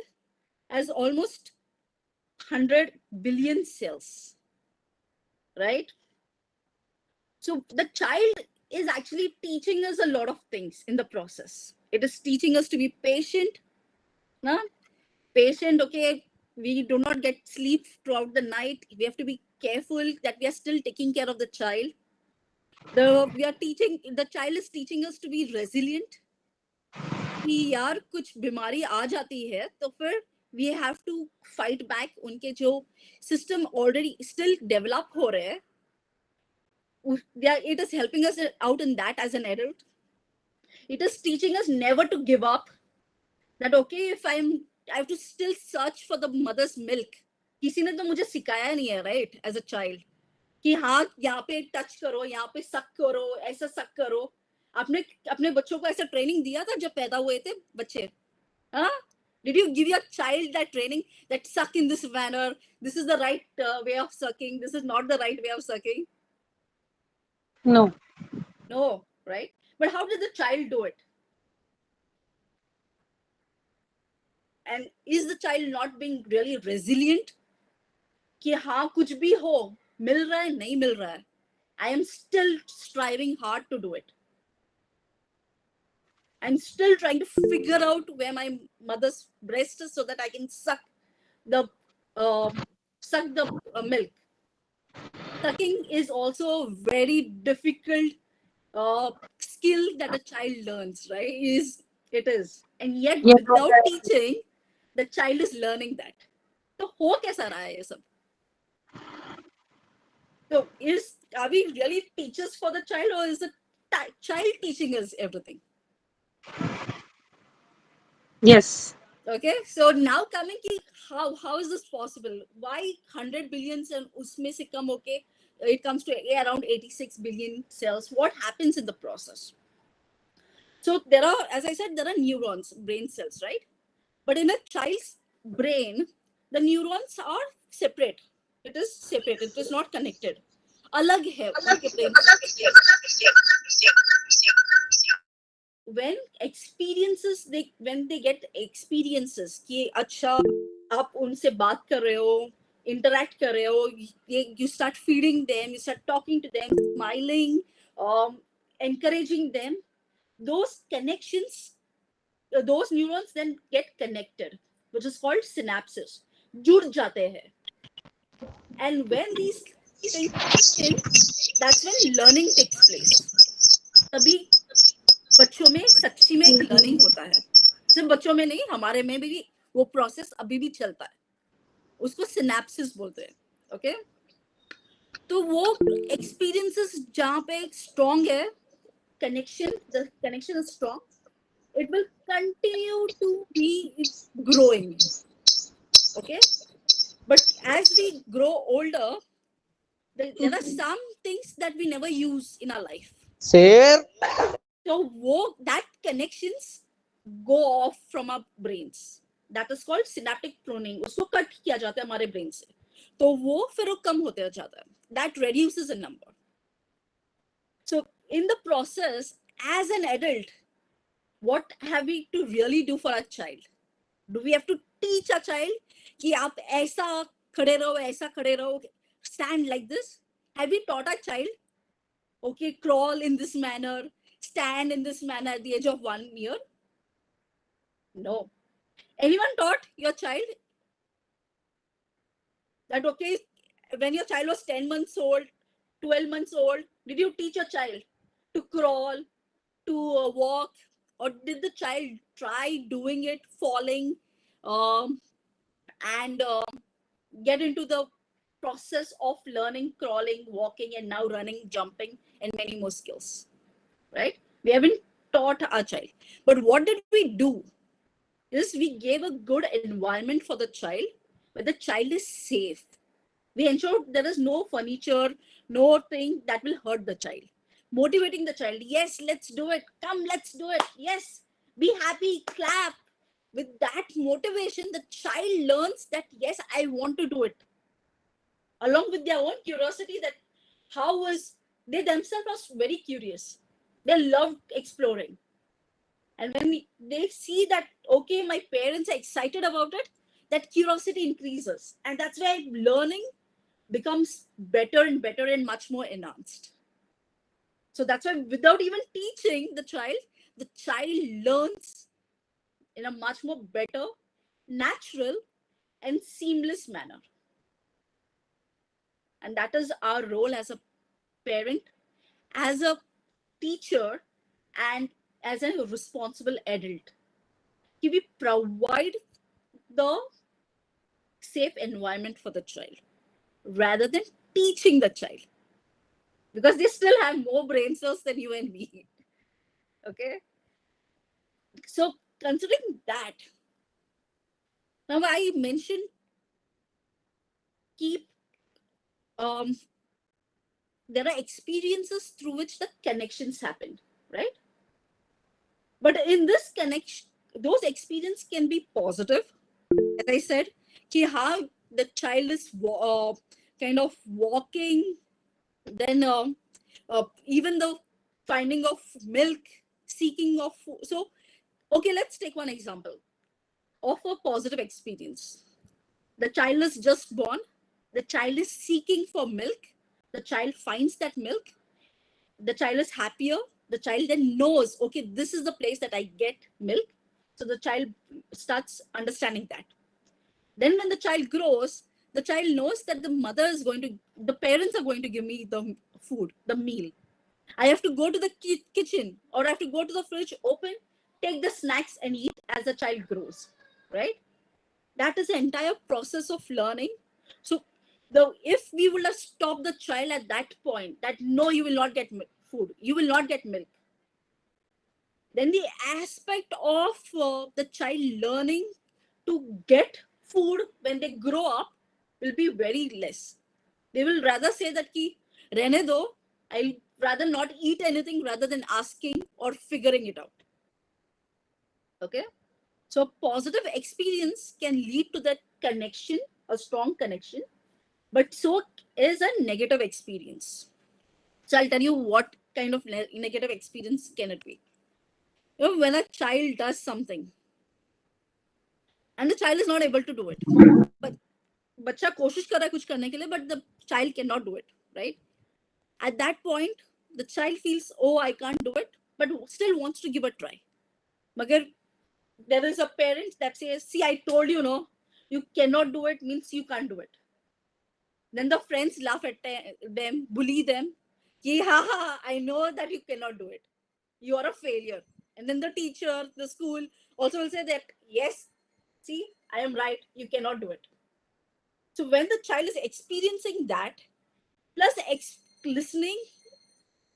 has almost 100 billion cells, right? So the child is actually teaching us a lot of things in the process. It is teaching us to be patient. No? Patient, okay, we do not get sleep throughout the night. We have to be careful that we are still taking care of the child. The child is teaching us to be resilient. कि यार कुछ बीमारी आ जाती है तो फिर we have to fight back. उनके जो system already still develop हो रहे हैं, it is helping us out in that as an adult. It is teaching us never to give up. That okay, if I have to still search for the mother's milk. किसी ने तो मुझे सिखाया नहीं है, right, as a child, कि हाँ यहाँ पे टच करो, यहाँ पे सक करो, ऐसा सक करो. आपने अपने बच्चों को ऐसा ट्रेनिंग दिया था जब पैदा हुए थे बच्चे? हाँ, Did you give your child that training that suck in this manner? This is the right way of sucking. This is not the right way of sucking. No. No, right? But how did the child do it? And is the child not being really resilient? कि हाँ कुछ भी हो, मिल रहा है नहीं मिल रहा है, I am still striving hard to do it. I'm still trying to figure out where my mother's breast is so that I can suck the milk. Sucking is also a very difficult skill that a child learns, right? It is, and yet Yes. without teaching, the child is learning that. तो हो कैसा रहा है ये सब? So are we really teachers for the child, or is the child teaching us everything? Yes. Okay, so now coming ki how is this possible? Why 100 billions and usme se kam okay, it comes to around 86 billion cells? What happens in the process? So there are, as I said, there are neurons, brain cells, right? But in a child's brain, the neurons are separate. It is separate. It is not connected. Alag hai unke brain. When they get experiences कि अच्छा आप उनसे बात कर रहे हो, interact कर रहे हो, you start feeding them, you start talking to them, smiling, encouraging them, those connections, those neurons then get connected, which is called synapses. जुड़ जाते हैं. And when these things happen, that's when learning takes place. तभी बच्चों में सच्ची में एक learning होता है. सिर्फ बच्चों में नहीं, हमारे में भी वो प्रोसेस अभी भी चलता है. उसको सिनेप्सिस बोलते हैं. ओके, तो वो एक्सपीरियंसेस जहाँ पे स्ट्रॉन्ग है, the connection is strong, it will continue to be growing. Okay, but as we grow older, there are some things that we never use in our life. So that connections go off from our brains. That is called synaptic pruning. उसको cut किया जाता है हमारे brain से. तो वो फिर वो कम होते जाता है. That reduces a number. So in the process, as an adult, what have we to really do for our child? Do we have to teach our child कि आप ऐसा खड़े रहो, ऐसा खड़े रहो, stand like this? Have we taught our child? Okay, crawl in this manner, stand in this manner at the age of 1 year? No. Anyone taught your child that, okay, when your child was 10 months old, 12 months old, did you teach your child to crawl, to walk, or did the child try doing it, falling, and get into the process of learning crawling, walking, and now running, jumping, and many more skills, right? We haven't taught our child. But what did we do? Is we gave a good environment for the child where the child is safe. We ensured there is no furniture, no thing that will hurt the child. Motivating the child. Yes, let's do it. Come, let's do it. Yes, be happy, clap. With that motivation, the child learns that, yes, I want to do it. Along with their own curiosity, that they themselves are very curious. They love exploring. And when they see that, okay, my parents are excited about it, that curiosity increases. And that's why learning becomes better and better and much more enhanced. So that's why without even teaching the child learns in a much more better, natural, and seamless manner. And that is our role as a parent, as a teacher, and as a responsible adult. We provide the safe environment for the child rather than teaching the child, because they still have more brain cells than you and me. Okay, so considering that, now I mentioned there are experiences through which the connections happen, right? But in this connection, those experiences can be positive, as I said, how the child is kind of walking, then even the finding of milk, seeking of food. So, okay, let's take one example of a positive experience. The child is just born, the child is seeking for milk, the child finds that milk, the child is happier, the child then knows, okay, this is the place that I get milk. So the child starts understanding that. Then when the child grows, the child knows that the parents are going to give me the food, the meal. I have to go to the kitchen, or I have to go to the fridge, open, take the snacks and eat as the child grows, right? That is the entire process of learning. So if we would have stopped the child at that point, that no, you will not get food, you will not get milk, then the aspect of the child learning to get food when they grow up will be very less. They will rather say that ki rehne do, I'll rather not eat anything rather than asking or figuring it out. Okay, so positive experience can lead to that connection, a strong connection, but so is a negative experience. So I'll tell you what kind of negative experience can it be. You know, when a child does something and the child is not able to do it, but बच्चा कोशिश कर रहा है कुछ करने के लिए, but the child cannot do it, right? At that point, the child feels, oh, I can't do it, but still wants to give a try. Magar there is a parent that says, see, I told you, no, you cannot do it, means you can't do it. Then the friends laugh at them, bully them. Ki, ha, ha, I know that you cannot do it. You are a failure. And then the teacher, the school also will say that, yes, see, I am right, you cannot do it. So when the child is experiencing that, plus listening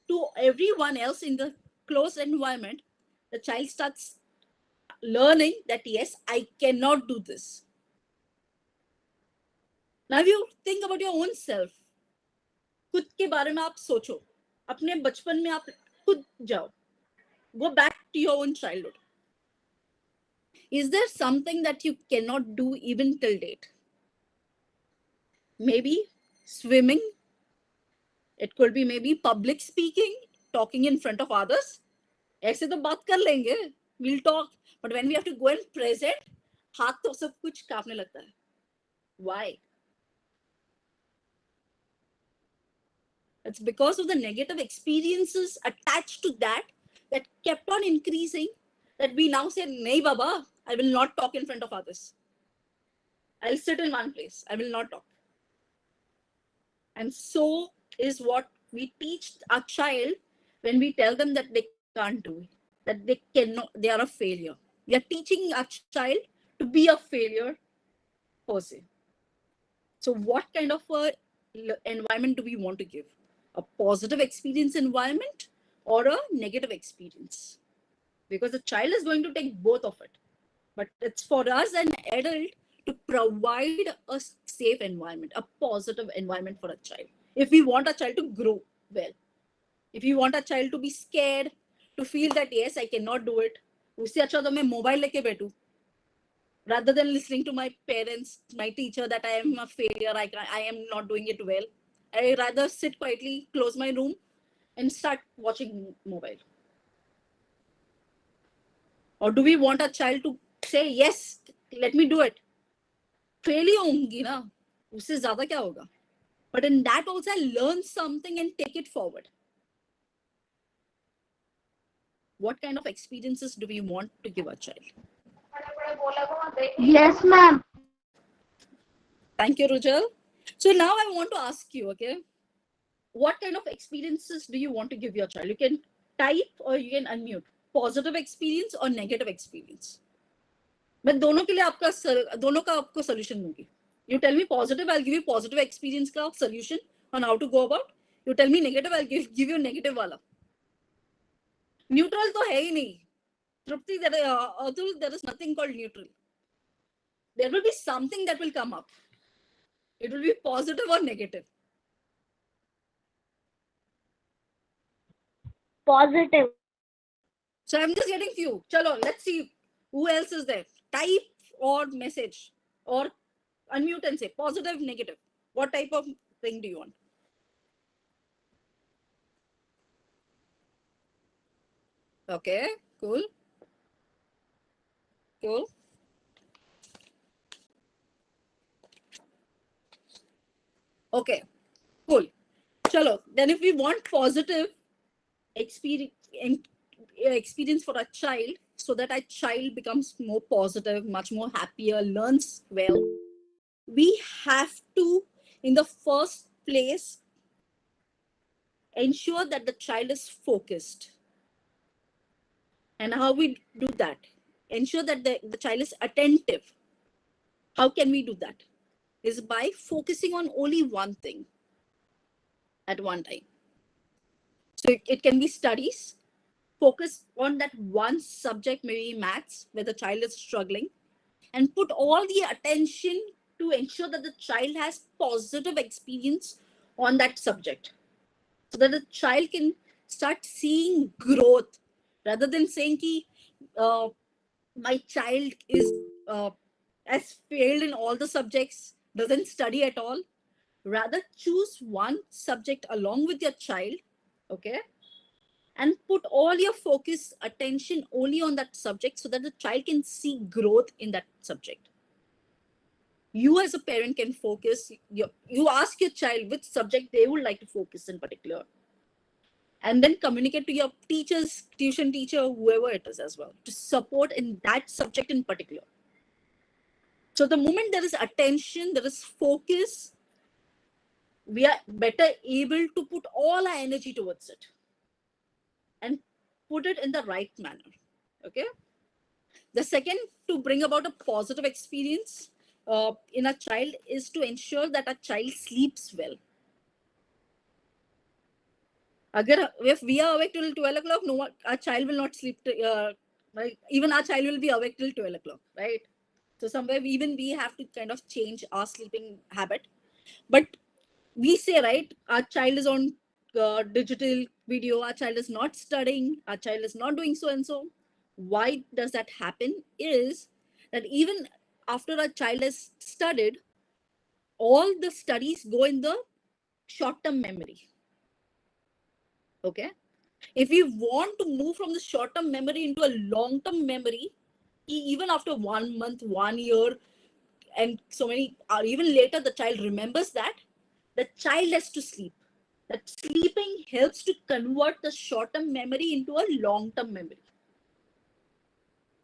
to everyone else in the close environment, the child starts learning that, yes, I cannot do this. Now you think about your own self. खुद के बारे में आप सोचो, अपने बचपन में आप खुद जाओ. Go back to your own childhood. Is there something that you cannot do even till date? Maybe swimming. It could be maybe public speaking, talking in front of others. ऐसे तो बात कर लेंगे, we'll talk. But when we have to go and present, हाथ तो सब कुछ कांपने लगता है. Why? It's because of the negative experiences attached to that kept on increasing, that we now say, nahi baba, I will not talk in front of others. I'll sit in one place. I will not talk. And so is what we teach our child when we tell them that they can't do it, that they cannot, they are a failure. We are teaching our child to be a failure per se. So what kind of a environment do we want to give? A positive experience environment or a negative experience? Because the child is going to take both of it. But it's for us, an adult, to provide a safe environment, a positive environment for a child. If we want a child to grow well, if you want a child to be scared, to feel that, yes, I cannot do it, usse acha to main mobile leke baitu, rather than listening to my parents, my teacher, that I am a failure, I am not doing it well. I rather sit quietly, close my room, and start watching mobile. Or do we want a child to say, yes, let me do it? Fail ही होंगी ना, उससे ज़्यादा क्या होगा? But in that also, I learn something and take it forward. What kind of experiences do we want to give our child? Yes, ma'am. Thank you, Rujal. So now I want to ask you, okay, what kind of experiences do you want to give your child? You can type or you can unmute. Positive experience or negative experience? मैं दोनों के लिए दोनों का आपको solution दूंगी. You tell me positive, I'll give you positive experience का solution on how to go about. You tell me negative, I'll give you negative वाला. Neutral तो है ही नहीं. Trupti, Atul, there is nothing called neutral. There will be something that will come up. It will be positive or negative. Positive. So I'm just getting few. Chalo, let's see Who else is there? Type or message or unmute and say positive, negative. What type of thing do you want? Okay, cool. Cool. Okay, cool. Chalo. Then if we want positive experience for a child, so that a child becomes more positive, much more happier, learns well, we have to, in the first place, ensure that the child is focused. And how we do that? Ensure that the child is attentive. How can we do that? Is by focusing on only one thing at one time. So it can be studies. Focus on that one subject, maybe maths, where the child is struggling, and put all the attention to ensure that the child has positive experience on that subject, so that the child can start seeing growth, rather than saying ki, my child is has failed in all the subjects, doesn't study at all. Rather, choose one subject along with your child, okay, and put all your focus, attention only on that subject, so that the child can see growth in that subject. You as a parent can focus, you ask your child which subject they would like to focus in particular, and then communicate to your teachers, tuition teacher, whoever it is as well, to support in that subject in particular. So the moment there is attention, there is focus, we are better able to put all our energy towards it and put it in the right manner. Okay. The second, to bring about a positive experience in a child, is to ensure that a child sleeps well. If we are awake till 12 o'clock, no, our child will not sleep. Right? Even our child will be awake till 12 o'clock, right? So somewhere even we have to kind of change our sleeping habit. But we say, right, our child is on digital video, our child is not studying, our child is not doing so and so. Why does that happen? Is that even after a child has studied, all the studies go in the short-term memory. Okay. If we want to move from the short-term memory into a long-term memory, even after 1 month, 1 year, and so many, or even later, the child remembers that, the child has to sleep. That sleeping helps to convert the short-term memory into a long-term memory.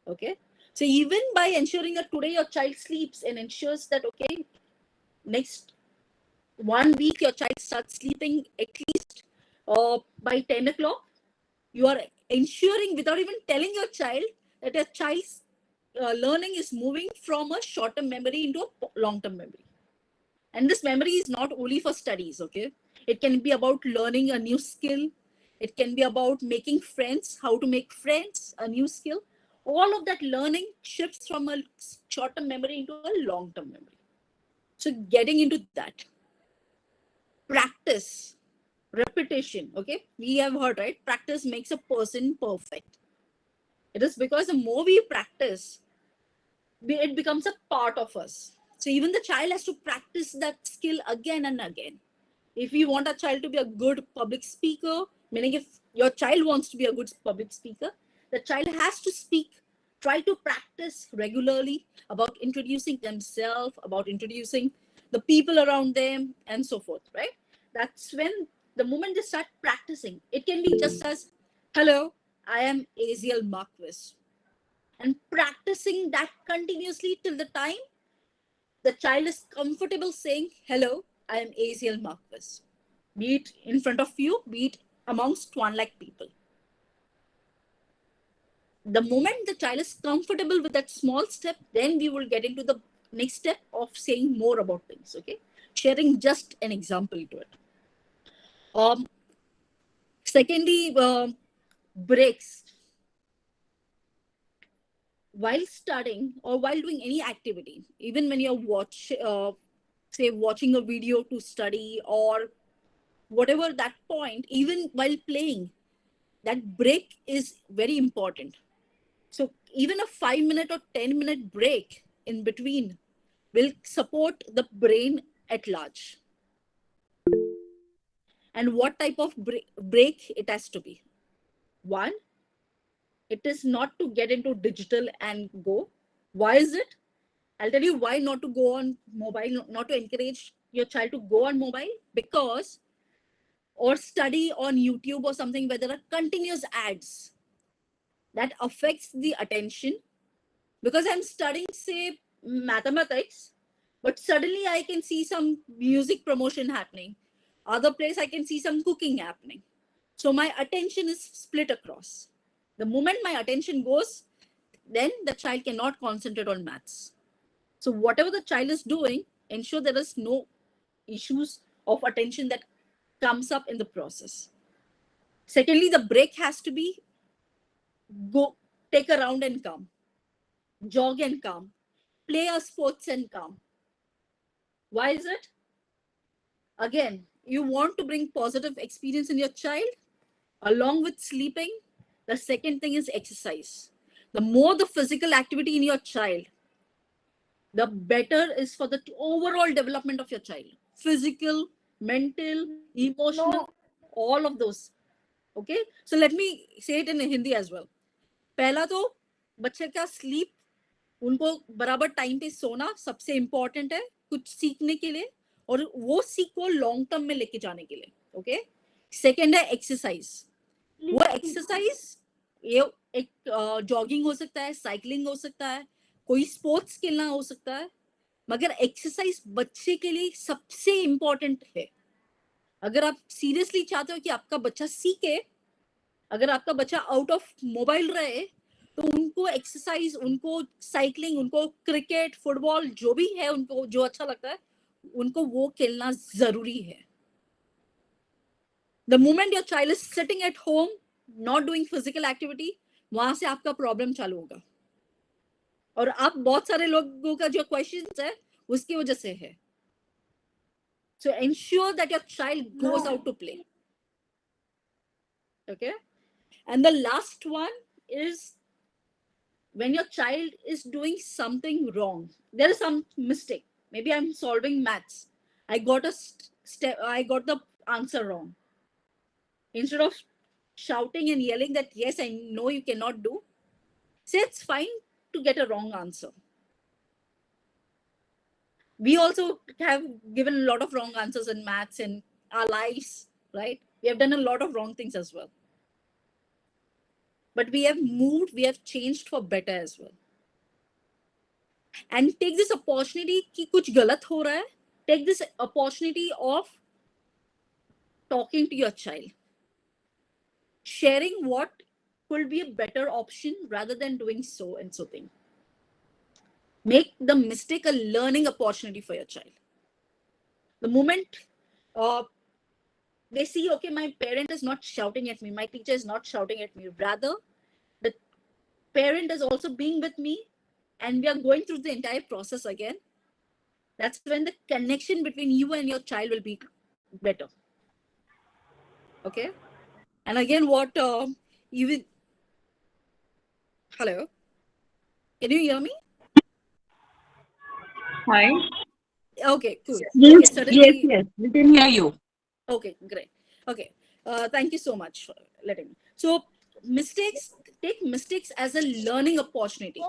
Okay. So even by ensuring that today your child sleeps and ensures that, okay, next 1 week your child starts sleeping at least by 10 o'clock, you are ensuring without even telling your child that your child's learning is moving from a short-term memory into a long-term memory. And this memory is not only for studies, okay? It can be about learning a new skill. It can be about making friends, how to make friends, a new skill. All of that learning shifts from a short-term memory into a long-term memory. So getting into that. Practice, repetition, okay? We have heard, right? Practice makes a person perfect. It is because the more we practice, it becomes a part of us. So even the child has to practice that skill again and again. If you want a child to be a good public speaker, meaning if your child wants to be a good public speaker, the child has to speak, try to practice regularly about introducing themselves, about introducing the people around them, and so forth, right? That's when the moment they start practicing, it can be just as, hello, I am Aziel Marquis. And practicing that continuously till the time the child is comfortable saying, hello, I am Aziel Marquis. Be it in front of you, be it amongst 1 lakh people. The moment the child is comfortable with that small step, then we will get into the next step of saying more about things, okay? Sharing just an example to it. Secondly, breaks. While studying or while doing any activity, even when you're watching a video to study or whatever that point, even while playing, that break is very important. So even a 5-minute or 10-minute break in between will support the brain at large. And what type of break it has to be? One, it is not to get into digital and go. Why is it? I'll tell you why not to go on mobile, not to encourage your child to go on mobile, because, or study on YouTube or something where there are continuous ads that affects the attention. Because I'm studying, say, mathematics, but suddenly I can see some music promotion happening. Other place I can see some cooking happening. So my attention is split across. The moment my attention goes, then the child cannot concentrate on maths. So whatever the child is doing, ensure there is no issues of attention that comes up in the process. Secondly, the break has to be go take a round and come, jog and come, play a sports and come. Why is it? Again, you want to bring positive experience in your child along with sleeping. The second thing is exercise. The more the physical activity in your child, the better is for the overall development of your child. Physical, mental, emotional, all of those. Okay, so let me say it in Hindi as well. पहला तो बच्चे का sleep, उनको बराबर time पे सोना सबसे important है कुछ सीखने के लिए, और वो सीख को लॉन्ग टर्म में लेके जाने के लिए. ओके, सेकंड है एक्सरसाइज. वो एक्सरसाइज ये एक जॉगिंग हो सकता है, साइकिलिंग हो सकता है, कोई स्पोर्ट्स खेलना हो सकता है, मगर एक्सरसाइज बच्चे के लिए सबसे इम्पोर्टेंट है. अगर आप सीरियसली चाहते हो कि आपका बच्चा सीखे, अगर आपका बच्चा आउट ऑफ मोबाइल रहे, तो उनको एक्सरसाइज, उनको साइकिलिंग, उनको क्रिकेट, फुटबॉल, जो भी है उनको जो अच्छा लगता है, उनको वो खेलना जरूरी है. The moment your child is sitting at home, not doing physical activity, वहां से आपका प्रॉब्लम चालू होगा. और आप बहुत सारे लोगों का जो क्वेश्चंस है उसकी वजह से है. So ensure that your child goes out to play. Okay. And the last one is when your child is doing something wrong. There is some mistake. Maybe I'm solving maths. I got I got the answer wrong. Instead of shouting and yelling that, yes, I know you cannot do, say it's fine to get a wrong answer. We also have given a lot of wrong answers in maths in our lives, right? We have done a lot of wrong things as well. But we have moved, we have changed for better as well. And take this opportunity कि कुछ गलत हो रहा है. Take this opportunity of talking to your child, sharing what could be a better option rather than doing so and so thing. Make the mistake a learning opportunity for your child. The moment they see, okay, my parent is not shouting at me, my teacher is not shouting at me, rather the parent is also being with me and we are going through the entire process again, that's when the connection between you and your child will be better. Okay. And again, what even hello, can you hear me? Hi. Okay, cool. Yes, Okay, yes, we can hear you. Okay, great. Okay, thank you so much for letting me. So mistakes, take mistakes as a learning opportunity.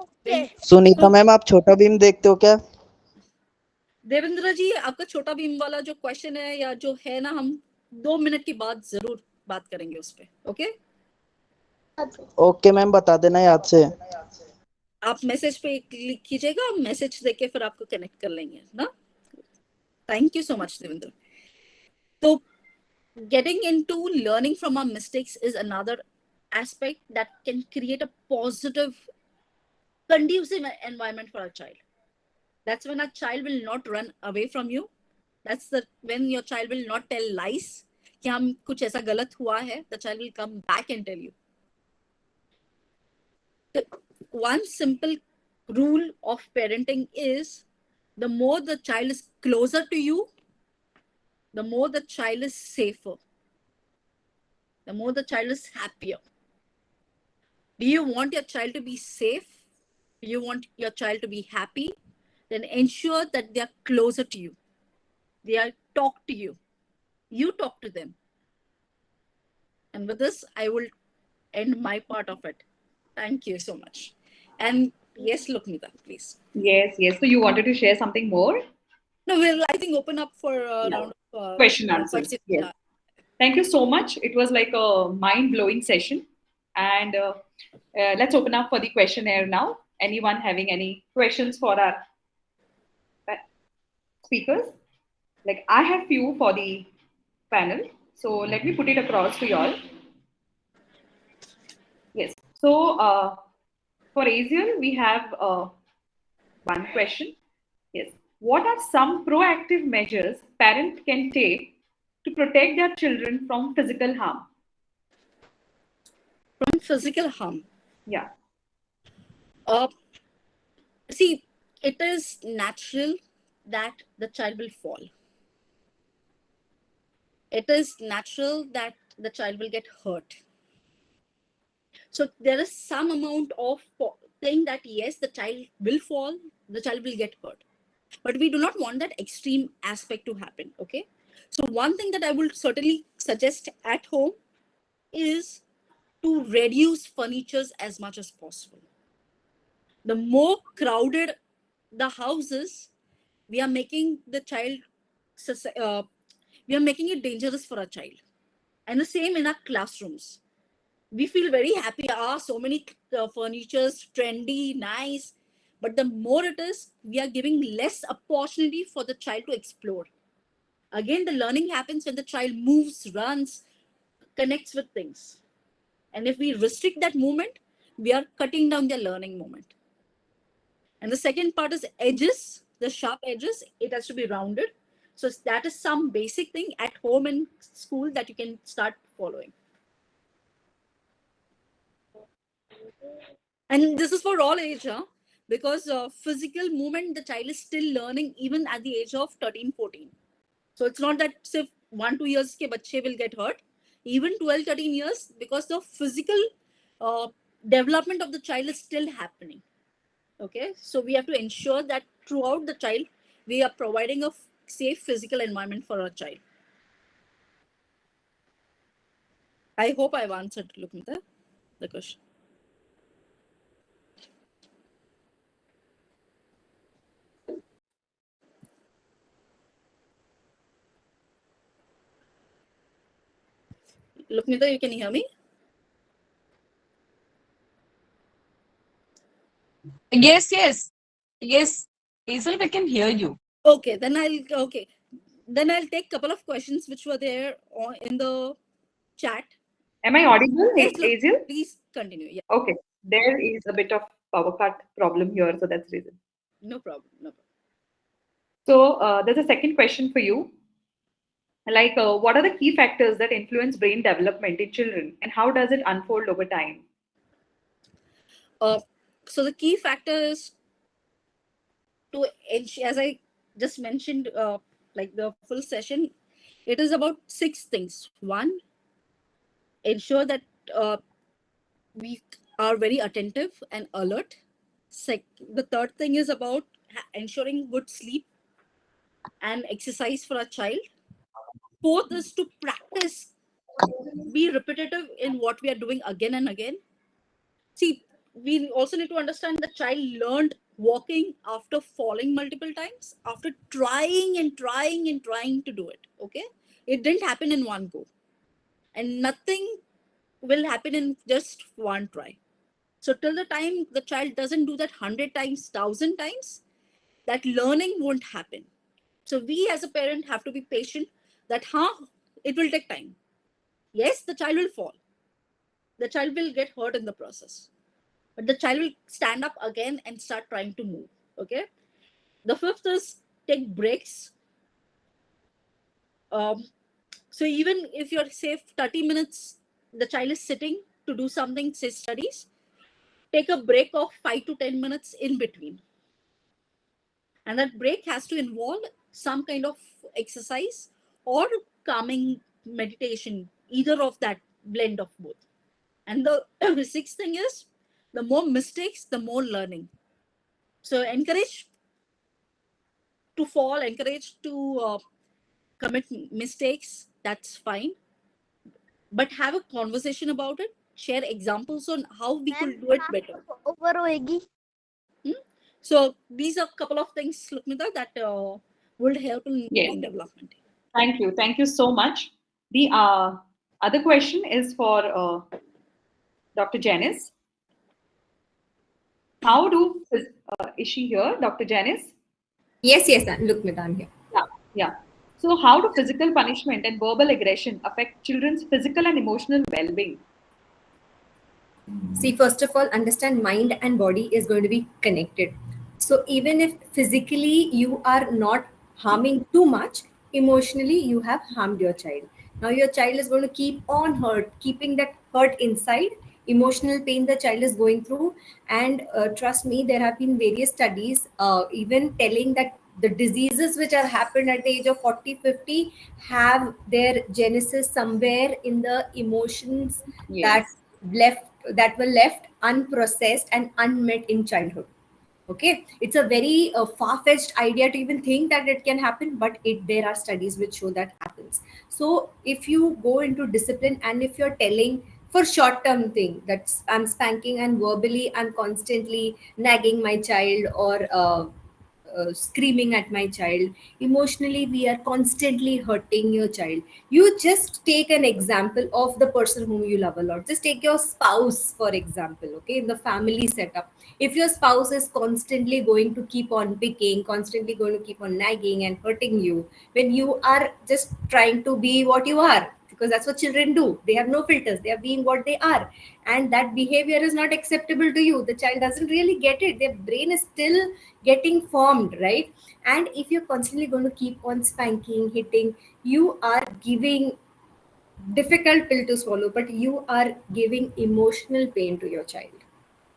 Sunita ma'am, आप छोटा भीम देखते हो क्या? देवेंद्र जी, आपका छोटा भीम वाला जो question है या जो है ना, हम 2 मिनट के बाद जरूर बात करेंगे उस पे. ओके ओके मैम, बता देना याद से. आप मैसेज पे क्लिक कीजिएगा, मैसेज देके फिर आपको कनेक्ट कर लेंगे ना. Thank you so much Devendra. तो getting into learning from our mistakes is another aspect that can create a positive, conducive environment for a child. That's when a child will not run away from you. That's when your child will not tell lies कि हम कुछ ऐसा गलत हुआ है. The child will come back and tell you. The one simple rule of parenting is, the more the child is closer to you, the more the child is safer, the more the child is happier. Do you want your child to be safe? Do you want your child to be happy? Then ensure that they are closer to you. They are talk to you. You talk to them. And with this, I will end my part of it. Thank you so much. And yes, Lukmita, please. Yes, yes. So you wanted to share something more? No, we'll, I think, open up for a Yeah. round of Question answers. questions. Yes. Yeah. Thank you so much. It was like a mind-blowing session. And let's open up for the questionnaire now. Anyone having any questions for our speakers? Like I have few for the panel. So let me put it across to you all. Yes. So for Asian, we have one question. Yes. What are some proactive measures parents can take to protect their children from physical harm? From physical harm. Yeah. See, it is natural that the child will fall. It is natural that the child will get hurt. So there is some amount of thing that yes, the child will fall, the child will get hurt. But we do not want that extreme aspect to happen, okay? So one thing that I will certainly suggest at home is to reduce furnitures as much as possible. The more crowded the house is, we are making the child, we are making it dangerous for a child. And the same in our classrooms. We feel very happy, so many furnitures, trendy, nice. But the more it is, we are giving less opportunity for the child to explore. Again, the learning happens when the child moves, runs, connects with things. And if we restrict that movement, we are cutting down their learning moment. And the second part is edges, the sharp edges. It has to be rounded. So that is some basic thing at home and school that you can start following. And this is for all age, huh? Because physical movement, the child is still learning even at the age of 13, 14. So it's not that if 1-2 years ke bache will get hurt, even 12, 13 years, because the physical development of the child is still happening. Okay, so we have to ensure that throughout the child, we are providing a safe physical environment for our child. I hope I've answered, Lukmita, the question. Lukmita, you can hear me? Yes, yes. Yes. Hazel, we can hear you. Okay, then I'll take a couple of questions which were there in the chat. Am I audible, Yes, Hazel? please continue. Yeah. Okay. There is a bit of power cut problem here, so that's the reason. No problem. No problem. So there's a second question for you. Like, what are the key factors that influence brain development in children, and how does it unfold over time? So the key factor is to ensure, as I just mentioned, like the full session, it is about 6 things. One, ensure that we are very attentive and alert. The third thing is about ensuring good sleep and exercise for a child. Fourth is to practice, be repetitive in what we are doing again and again. See, we also need to understand the child learned walking after falling multiple times, after trying and trying and trying to do it. Okay, it didn't happen in one go, and nothing will happen in just one try. So till the time the child doesn't do that 100 times, 1,000 times, that learning won't happen. So we as a parent have to be patient that it will take time. Yes, the child will fall. The child will get hurt in the process. But the child will stand up again and start trying to move. Okay. The fifth is take breaks. So even if you're say 30 minutes, the child is sitting to do something, say studies, take a break of 5 to 10 minutes in between. And that break has to involve some kind of exercise or calming meditation, either of that, blend of both. And the sixth thing is The more mistakes, the more learning. So encourage to fall, encourage to commit mistakes. That's fine, but have a conversation about it. Share examples on how we could do it better. Over होएगी. So these are a couple of things, Lukmita, that would help in Yes. brain development. Thank you. Thank you so much. The other question is for Dr. Janice. How do, is she here, Dr. Janice? Yes, look, Madam here. Yeah. So how do physical punishment and verbal aggression affect children's physical and emotional well-being? See, first of all, understand mind and body is going to be connected. So even if physically you are not harming too much, emotionally you have harmed your child. Now your child is going to keep on keeping that hurt inside, emotional pain the child is going through. And trust me, there have been various studies even telling that the diseases which are happened at the age of 40, 50 have their genesis somewhere in the emotions Yes. that were left unprocessed and unmet in childhood. Okay, it's a very far-fetched idea to even think that it can happen, but there are studies which show that happens. So if you go into discipline, and if you're telling for short-term thing that I'm spanking and verbally I'm constantly nagging my child, or screaming at my child, emotionally we are constantly hurting your child. You just take an example of the person whom you love a lot. Just take your spouse for example. Okay, in the family setup, if your spouse is constantly going to keep on picking, constantly going to keep on nagging and hurting you, when you are just trying to be what you are, because that's what children do, they have no filters, they are being what they are, and that behavior is not acceptable to you, the child doesn't really get it, their brain is still getting formed, right? And if you're constantly going to keep on spanking, hitting, you are giving difficult pill to swallow, but you are giving emotional pain to your child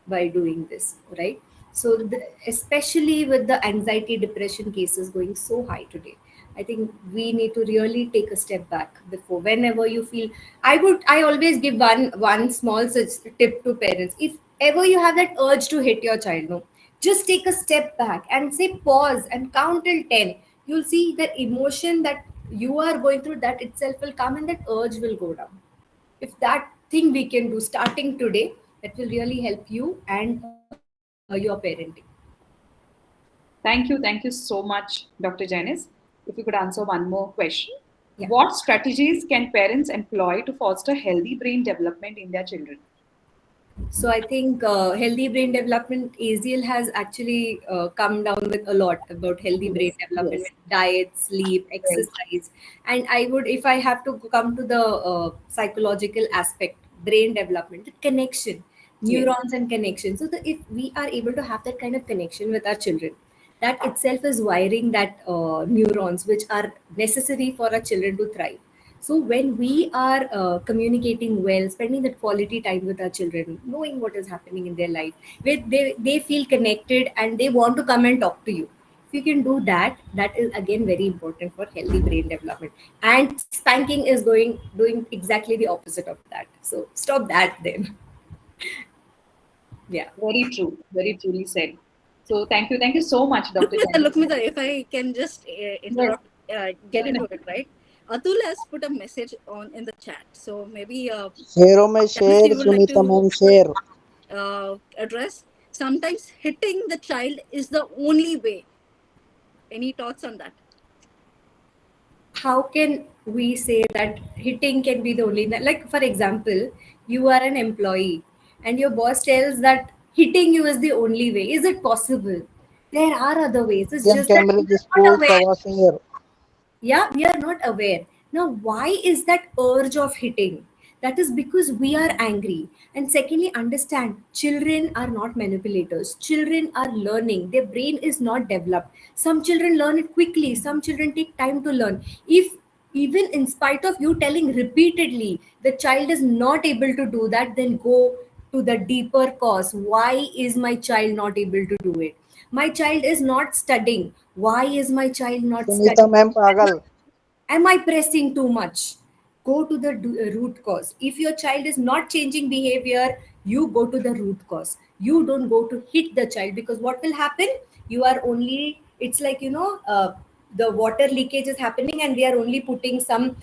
by doing this, right? So especially with the anxiety depression cases going so high today, I think we need to really take a step back before, whenever you feel, I always give one small tip to parents. If ever you have that urge to hit your child, no, just take a step back and say pause and count till 10. You'll see the emotion that you are going through, that itself will come and that urge will go down. If that thing we can do starting today, that will really help you and your parenting. Thank you. Thank you so much, Dr. Janice. If you could answer one more question. Yeah. What strategies can parents employ to foster healthy brain development in their children? So I think healthy brain development, AZL has actually come down with a lot about healthy brain development, Yes. with diet, sleep, exercise. And I would, if I have to come to the psychological aspect, brain development, the connection, neurons and connection. So if we are able to have that kind of connection with our children, that itself is wiring that neurons which are necessary for our children to thrive. So when we are communicating well, spending that quality time with our children, knowing what is happening in their life, where they feel connected and they want to come and talk to you. If you can do that, that is again very important for healthy brain development. And spanking is doing exactly the opposite of that. So stop that then. Yeah. Very true. Very truly said. So thank you. Thank you so much, Dr. Janice. Lukmita, if I can just interrupt, get into it, right? Atul has put a message in the chat. So maybe शेरों में शेर you would like Sunita ma'am to शेर address. Sometimes hitting the child is the only way. Any thoughts on that? How can we say that hitting can be the only, like for example, you are an employee and your boss tells that hitting you is the only way? Is it possible? There are other ways. It's just that कैमरे we की are not school aware. कवा singer Yeah, we are not aware. Now why is that urge of hitting? That is because we are angry. And secondly, understand, children are not manipulators, children are learning, their brain is not developed. Some children learn it quickly, some children take time to learn. If even in spite of you telling repeatedly, the child is not able to do that, then go to the deeper cause. Why is my child not able to do it? My child is not studying. Why is my child not Sunita studying? Ma'am पागल Am I pressing too much? Go to the root cause. If your child is not changing behavior, You go to the root cause. You don't go to hit the child, because what will happen? You are only, it's like, the water leakage is happening and we are only putting some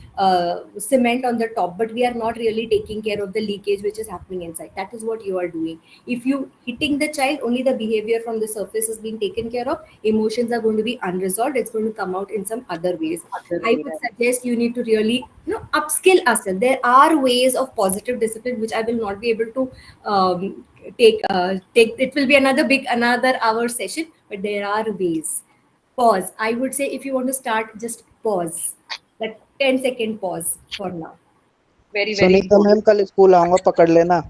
cement on the top, but we are not really taking care of the leakage which is happening inside. That is what you are doing. If you hitting the child, only the behavior from the surface is being taken care of, emotions are going to be unresolved, it's going to come out in some other ways. I would suggest you need to really upskill ourselves. There are ways of positive discipline which I will not be able to take it will be another hour session, but there are ways. Pause. I would say if you want to start, just pause. Like 10-second pause for now. Very, very Sunita ma'am important. कल school आऊंगा पकड़ लेना.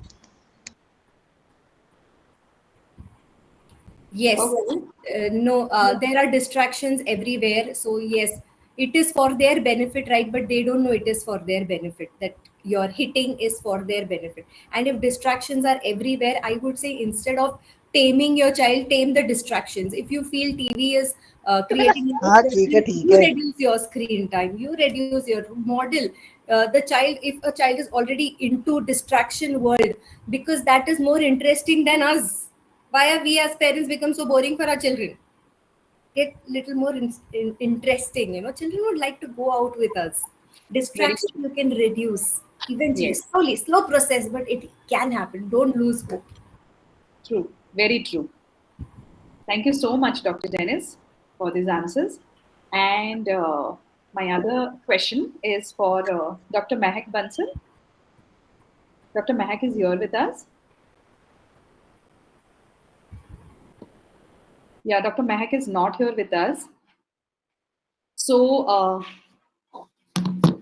Yes. Okay. No, there are distractions everywhere. So yes, it is for their benefit, right? But they don't know it is for their benefit, that your hitting is for their benefit. And if distractions are everywhere, I would say instead of taming your child, tame the distractions. If you feel TV is creating हाँ ठीक है ठीक you है. reduce your screen time, you reduce your model. The child, if a child is already into distraction world, because that is more interesting than us, why are we as parents become so boring for our children? Get little more interesting. Children would like to go out with us. Distraction you can reduce eventually, Yes. slowly, slow process, but it can happen. Don't lose hope. True. Very true. Thank you so much, Dr. Dennis, for these answers. And my other question is for Dr. Mehak Bansal. Dr. Mehak is here with us. Yeah, Dr. Mehak is not here with us. So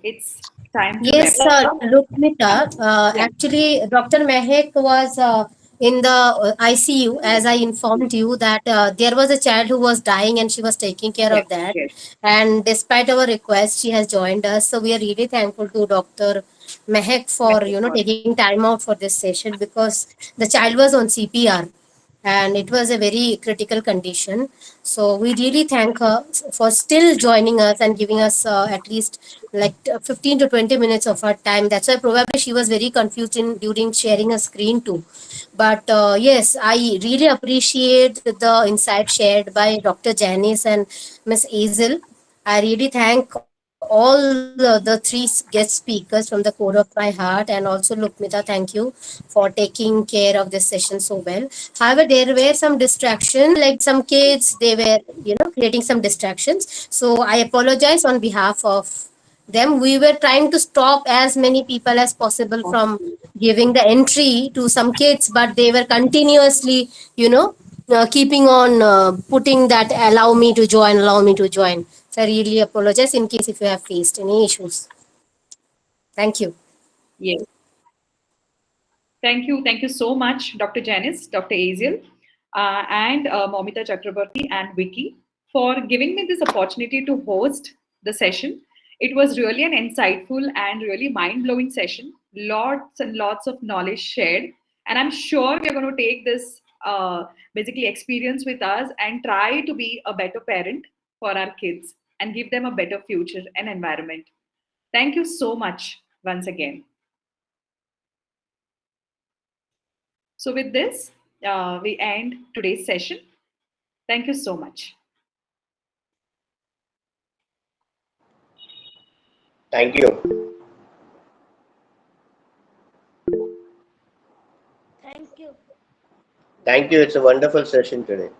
it's time to Yes, wrap up. Rukmita. Yeah. Actually, Dr. Mehek was in the ICU, as I informed you that there was a child who was dying and she was taking care Yes, of that. yes. And despite our request, she has joined us. So we are really thankful to Dr. Mehek for taking time out for this session, because the child was on CPR and it was a very critical condition. So we really thank her for still joining us and giving us at least like 15 to 20 minutes of her time. That's why probably she was very confused in during sharing a screen too. But yes, I really appreciate the insight shared by Dr. Janice and Miss Hazel. I really thank all the three guest speakers from the core of my heart, and also Lukmita, thank you for taking care of this session so well. However, there were some distractions, like some kids, they were, creating some distractions. So I apologize on behalf of them. We were trying to stop as many people as possible from giving the entry to some kids, but they were continuously, keeping on putting that allow me to join. So I really apologize in case if you have faced any issues. Thank you. Yes. Thank you. Thank you so much, Dr. Janice, Dr. Aziel, and Momita Chakrabarti and Vicky for giving me this opportunity to host the session. It was really an insightful and really mind-blowing session. Lots and lots of knowledge shared. And I'm sure we're going to take this basically experience with us and try to be a better parent for our kids and give them a better future and environment. Thank you so much once again. So with this, we end today's session. Thank you so much. Thank you. Thank you. Thank you. It's a wonderful session today.